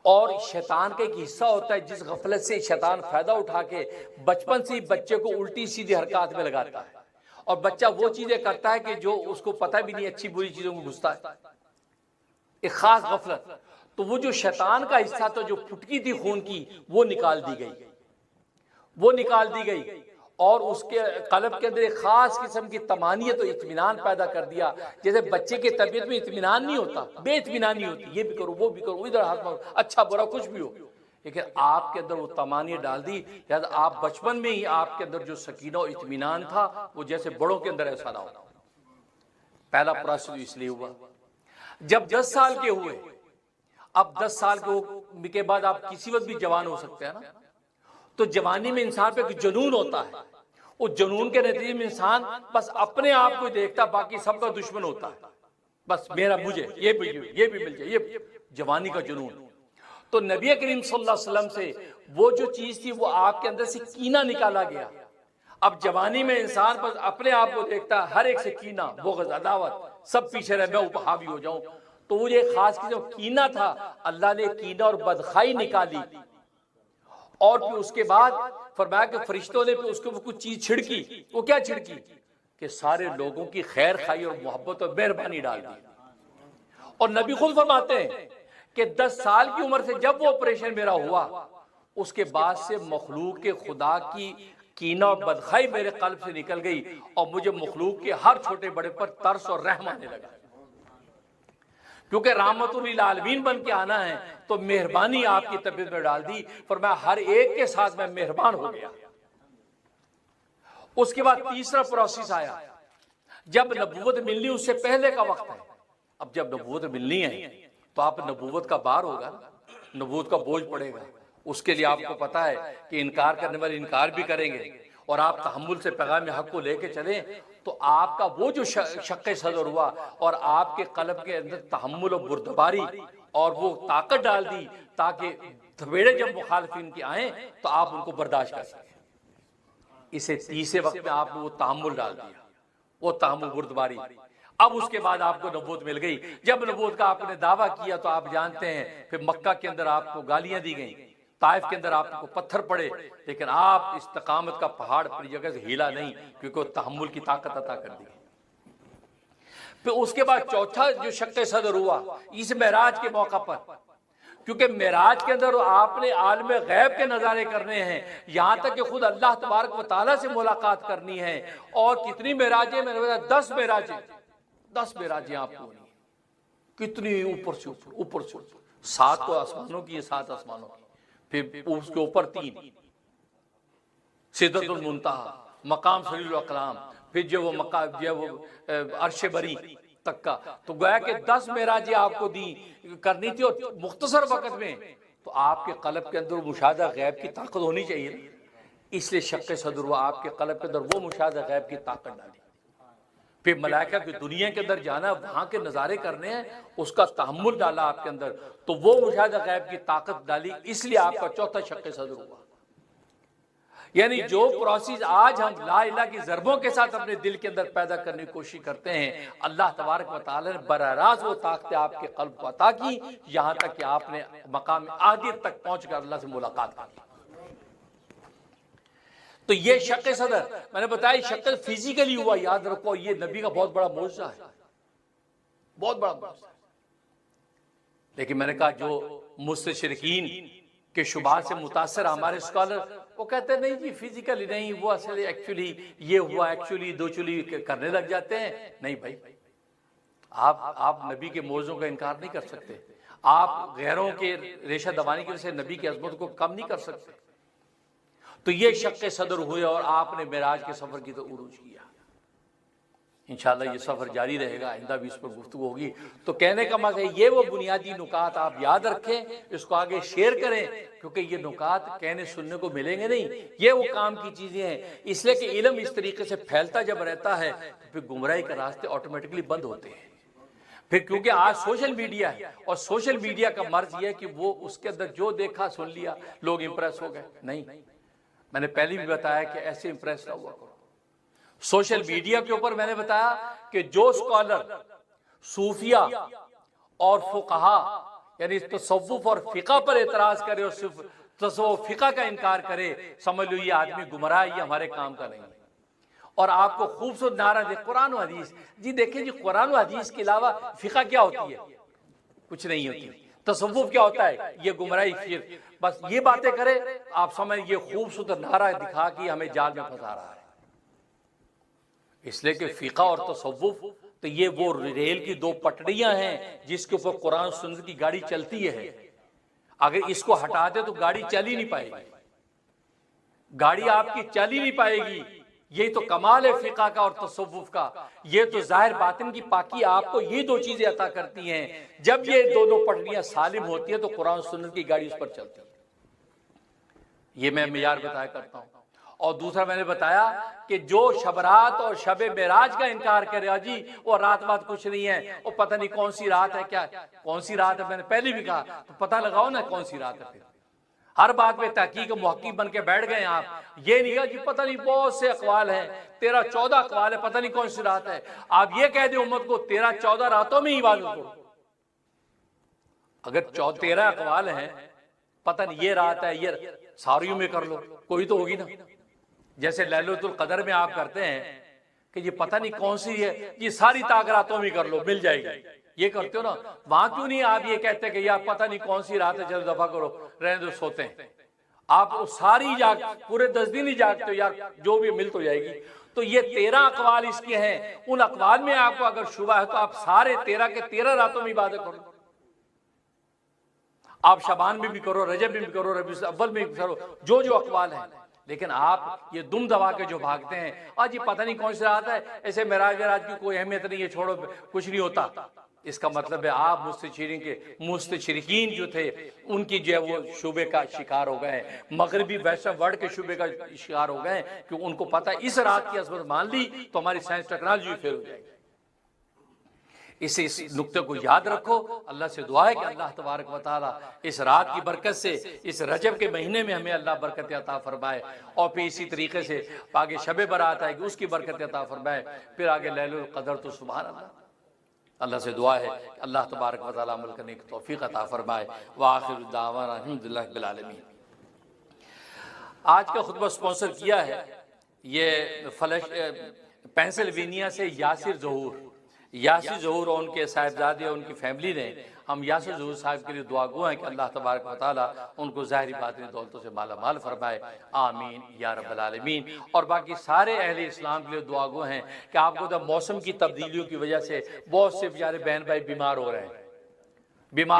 और शैतान का एक हिस्सा होता है जिस गफलत से शैतान फायदा उठा के बचपन से ही बच्चे को उल्टी सीधी हरकत में लगाता है, और बच्चा वो चीजें करता है कि जो उसको पता भी नहीं, अच्छी बुरी चीजों में घुसता है, एक खास गफलत। तो वो जो शैतान का हिस्सा था, जो फुटकी थी खून की, वो निकाल दी गई, और उसके कल्ब के अंदर एक खास किस्म की तमानियत और इत्मीनान पैदा कर दिया। जैसे बच्चे की तबीयत में इत्मीनान नहीं होता, बेइत्मीनानी होती, ये भी करो वो भी करो, इधर हाथ मारो, अच्छा बुरा कुछ भी हो, लेकिन आपके अंदर वो तमानियत डाल दी। याद आप बचपन में ही आपके अंदर जो सकीना और इत्मीनान था वो जैसे बड़ों के अंदर ऐसा ना हो। पहला प्रोसेस इसलिए हुआ। जब 10 साल के हुए, अब 10 साल के बाद आप किसी वक्त भी जवान हो सकते हैं ना, तो जवानी में इंसान पे जुनून होता है। उस जुनून के नतीजे में इंसान बस अपने आप को देखता, बाकी सबका दुश्मन होता है। बस मेरा मुझे ये भी मिल जाए, ये जवानी का जुनून। तो नबी करीम सल्लल्लाहु अलैहि वसल्लम से वो जो चीज थी वो आपके अंदर से कीना निकाला गया। अब जवानी में इंसान बस अपने आप को देखता है, हर एक से कीना, बुग़्ज़, अदावत, सब पीछे रहे, मैं उपहावी हो जाऊं। तो वो ये खास जो कीना था, अल्लाह ने कीना और बदखाई निकाली, और फिर उसके बाद फरमाया कि फरिश्तों ने उसके ऊपर कुछ चीज छिड़की। वो क्या छिड़की? कि सारे लोगों की खैर खाई और मोहब्बत और मेहरबानी डाल दी। और नबी खुद फरमाते हैं कि 10 साल की उम्र से जब वो ऑपरेशन मेरा हुआ, उसके बाद से मखलूक के खुदा की कीना और बदखाई मेरे कल्ब से निकल गई, और मुझे मखलूक के हर छोटे बड़े पर तरस और रहम आने लगा। क्योंकि रहमतुल लिल आलमीन बन के आना है, तो मेहरबानी आपकी तबीयत में डाल दी। फरमाया हर एक के साथ मैं मेहरबान हो गया। उसके बाद तीसरा प्रोसेस आया, जब नबूवत मिलनी उससे पहले का वक्त है। अब जब नबूवत मिलनी है तो आप नबूवत का बार होगा, नबूवत का बोझ पड़ेगा। उसके लिए आपको पता है कि इनकार करने वाले इनकार भी करेंगे, और आप तहम्मुल से पैगाम हक को लेके चले, तो आपका वो जो शक्के सदर हुआ और आपके कल्ब के अंदर तहम्मुल और बुर्दबारी और वो ताकत डाल दी, ताकि थपेड़े जब मुखालिफिन की आए तो आप उनको बर्दाश्त कर सकें। इसे तीसरे वक्त में आपने वो तहम्मुल डाल दिया, वो तहम्मुल बुर्दबारी। अब उसके बाद आपको नबूवत मिल गई। जब नबूवत का आपने दावा किया तो आप जानते हैं फिर मक्का के अंदर आपको गालियां दी गई, ताइफ के अंदर आपको पत्थर पड़े, लेकिन आप इस्तकामत का पहाड़ पूरी जगह से हिला नहीं, क्योंकि वो तहम्मुल की ताकत अता कर दी। फिर उसके बाद चौथा जो शक्के सदर हुआ इस मेराज के मौका पर, क्योंकि मेराज के अंदर आपने आलम गैब के नजारे करने हैं, यहां तक कि खुद अल्लाह तबारक व तआला से मुलाकात करनी है। और कितनी मेराजें? मैंने बताया 10 मेराजें, 10 मेराजें आपको होनी। कितनी ऊपर से ऊपर, 7 तो आसमानों की, 7 आसमानों की, फिर उसके ऊपर 3 सिदरतुल मुंतहा, मकाम सलीलुल अक़लाम, फिर जो वो मकाम जो वो अर्श बरी तक का। तो गोया कि 10 मेराजें आपको दी करनी थी, और मुख्तसर वक्त में तो आपके कल्ब के अंदर मुशाहदा गैब की ताकत होनी चाहिए ना, इसलिए शक्के सदर हुआ, आपके कल्ब के अंदर वो मुशाहदा गैब की ताकत डाली। फिर मलाइका की दुनिया के अंदर जाना, वहां के नज़ारे करने हैं, उसका तहम्मुल डाला आपके अंदर, तो वो मुशाहदा गैब की ताकत डाली, इसलिए आपका चौथा शक्के सदर हुआ। यानी जो प्रोसेस आज हम ला इलाहा की ज़रबों के साथ अपने दिल के अंदर पैदा करने की कोशिश करते हैं, अल्लाह तबारक व तआला ने बराह रास्त वो ताकतें आपके कल्ब को अता की, यहां तक कि आपने मकाम आदियत तक पहुंचकर अल्लाह से मुलाकात कर ली। तो ये शक्के सदर मैंने बताया, शक्ल फिजिकली हुआ, याद रखो ये नबी का बहुत बड़ा मौजज़ा है, बहुत बड़ा मौजज़ा है। लेकिन मैंने कहा जो मुस्तशरिकीन के शुबहात से मुतासर हमारे स्कॉलर वो कहते हैं नहीं जी फिजिकली नहीं, वो असल एक्चुअली ये हुआ, एक्चुअली दो चुली करने लग जाते हैं। नहीं भाई, आप नबी के मौजों का इनकार नहीं कर सकते, आप गैरों के रेशा दबाने की वजह से नबी की अजमत को कम नहीं कर सकते। तो ये शक्के सदर हुए और आपने मेराज के सफर की तो उरूज किया। इंशाअल्लाह ये सफर जारी रहेगा, आइंदा भी इस पर गुफ्तगू होगी। तो कहने का मतलब ये वो बुनियादी नुकात आप याद रखें, इसको आगे शेयर करें, क्योंकि ये नुकात कहने सुनने को मिलेंगे नहीं, ये वो काम की चीजें हैं। इसलिए कि इल्म इस तरीके से फैलता जब रहता है तो फिर गुमराही के रास्ते ऑटोमेटिकली बंद होते हैं। फिर क्योंकि आज सोशल मीडिया है और सोशल मीडिया का मर्ज ये है कि वो उसके अंदर जो देखा सुन लिया, लोग इंप्रेस हो गए। नहीं, मैंने पहले भी बताया कि ऐसे इंप्रेस ना हुआ करो। सोशल मीडिया के ऊपर मैंने बताया कि जो स्कॉलर सूफिया और फुकहा यानी तसव्वुफ और फिका पर एतराज करे और सिर्फ तसव्वुफ फिका का इनकार करे, समझ लो ये आदमी गुमराह, ये हमारे काम का नहीं है। और आपको खूबसूरत नारा दे कुरान और हदीस। जी देखिए जी, कुरान और हदीस के अलावा फिका क्या होती है? कुछ नहीं होती। तसव्वुफ क्या होता है? ये गुमराही। फिर बस ये बातें करे, आप समझ ये खूबसूरत नारा दिखा कि हमें जाल में फंसा रहा है। इसलिए कि फिका और तसव्वुफ तो ये वो रेल की दो पटड़ियां हैं जिसके ऊपर कुरान सुन्नत की गाड़ी चलती है। अगर इसको हटा दे तो गाड़ी चल ही नहीं पाएगी, गाड़ी आपकी चल ही नहीं पाएगी। यही तो कमाल है फिका का और तसव्वुफ का। ये तो जाहिर बातिन की पाकी आपको ये दो चीजें अता करती हैं। जब ये दोनों पटड़ियां सालिम होती है तो कुरान सुन्नत की गाड़ी उस पर चलती है। ये मैं मियार बताया करता हूं। और दूसरा मैंने बताया कि जो शबरात और शबे मेराज का इनकार करे, जी वो रात बात कुछ नहीं है, वो पता नहीं कौन सी रात है, क्या कौन सी रात है, मैंने पहले भी कहा, तो पता लगाओ ना कौन सी रात है। फिर हर बात में तहकीक मुहक्किक बन के बैठ गए आप। ये नहीं कहा जी पता नहीं बहुत से अकवाल हैं, 13-14 अकवाल है, पता नहीं कौन सी रात है। आप ये कह दे उम्मत को 13-14 रातों में इबादत करो। अगर 13 अकवाल हैं, पता नहीं ये रात है, ये सारियों में कर लो, कोई तो होगी ना। जैसे लैलतुल कदर में आप करते हैं कि ये पता नहीं कौन सी है, ये सारी ताकरातों में कर लो, मिल जाएगी। ये करते हो ना, वहां क्यों नहीं आप ये कहते कि यार पता नहीं कौन सी रात है, चलो दफा करो, रहने दो, सोते हैं। आप सारी जाग पूरे 10 दिन ही जागते हो, यार जो भी मिल तो जाएगी। तो ये 13 अकवाल इसके हैं। उन अकवाल में आपको अगर शुबा है तो आप सारे 13 के 13 रातों में इबादत करो। आप शबान में भी करो, रजब में भी करो, रबीउल अव्वल में भी करो, जो जो अकवाल है। लेकिन आप ये दुम दबा के जो भागते हैं, आज ये पता नहीं कौन सी रात है, ऐसे मेराज की कोई अहमियत नहीं है, छोड़ो कुछ नहीं होता। इसका मतलब है आप मुस्तशरिकीन जो थे उनकी जो है वो शुबे का शिकार हो गए, मगरबी वैश्विक वर्ल्ड के शुबे का शिकार हो गए कि उनको पता है इस रात की असमत मान ली तो हमारी साइंस टेक्नोलॉजी फेल हो जाएगी। इस नुक्ते को याद रखो। अल्लाह से दुआ है कि अल्लाह तबारक व तआला इस रात की बरकत से, इस रजब के महीने में हमें अल्लाह बरकत अता फरमाए, और फिर इसी तरीके से आगे शबे बरात आएगी उसकी बरकत अता फरमाए, फिर आगे लैलुल कदर। तो सुभान अल्लाह, अल्लाह से दुआ है कि अल्लाह तबारक व तआला अमल करने की तौफीक अता फरमाए। व आखिरु दावाना अल्हम्दुलिल्लाहि रब्बिल आलमीन। आज का खुतबा स्पॉन्सर किया है ये पेंसिल्वेनिया से यासिर ज़हूर और उनके साहिबजादे और उनकी फैमिली ने। हम यासिर ज़हूर साहब के लिए दुआ गो हैं कि अल्लाह तबारक व तआला उनको ज़ाहिरी बातिनी दौलतों से माला माल फरमाए, आमीन या रब्बल आलमीन। और बाकी सारे अहले इस्लाम के लिए दुआ गो हैं कि आपको तो मौसम की तब्दीलियों की वजह से बहुत से बेचारे बहन भाई बीमार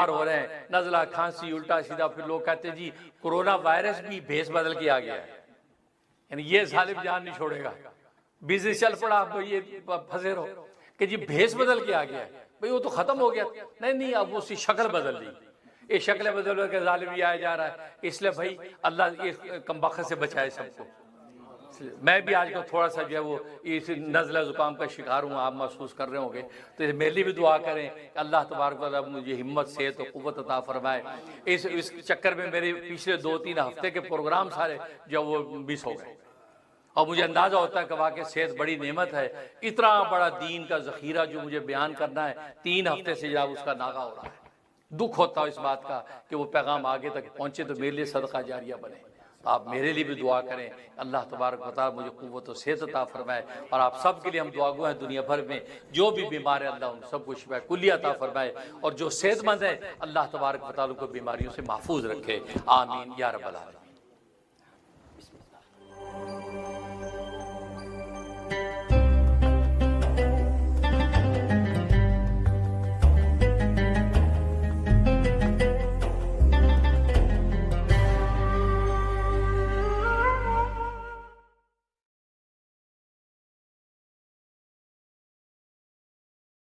हो रहे हैं, नज़ला, खांसी, उल्टा सीधा। फिर लोग कहते हैं जी कोरोना वायरस भी भेस बदल के आ गया है, यानी ये जालिम जान नहीं छोड़ेगा, बिजनेस चल पड़ा, आप ये फंसे रहो कि जी भेस बदल के आ गया है। भाई वो तो खत्म हो गया। नहीं, अब उसकी शक्ल बदल ली। ये शक्ल बदल के जालिम भी आया जा रहा है। इसलिए भाई अल्लाह इस कमबख्त से बचाए सबको। मैं भी आज को थोड़ा सा जो है वो इस नज़ला ज़ुकाम का शिकार हूँ, आप महसूस कर रहे होंगे, तो मेरे लिए भी दुआ करें अल्लाह तबारक व तआला मुझे हिम्मत सेहत और क़ुव्वत अता फरमाए। इस चक्कर में मेरे पिछले 2-3 हफ्ते के प्रोग्राम सारे जो वो मिस हो गए, और मुझे अंदाज़ा होता है कि वाकई सेहत बड़ी नेमत है। इतना बड़ा दीन का ज़ख़ीरा जो मुझे बयान करना है 3 हफ्ते से जब उसका नागा हो रहा है। दुख होता है इस बात का कि वो पैगाम आगे तक पहुँचे तो मेरे लिए सदका जारिया बने। तो आप मेरे लिए भी दुआ करें, अल्लाह तबारक व तआला मुझे क़ुव्वत और सेहत अता फरमाए। और आप सब के लिए हम दुआगो हैं, दुनिया भर में जो भी बीमार है अल्लाह उन सबको शिफा कुल्लिया अता फरमाए, और जो सेहतमंद है अल्लाह तबारक व तआला को बीमारियों से महफूज रखे। आमीन या रब्बल आलमीन।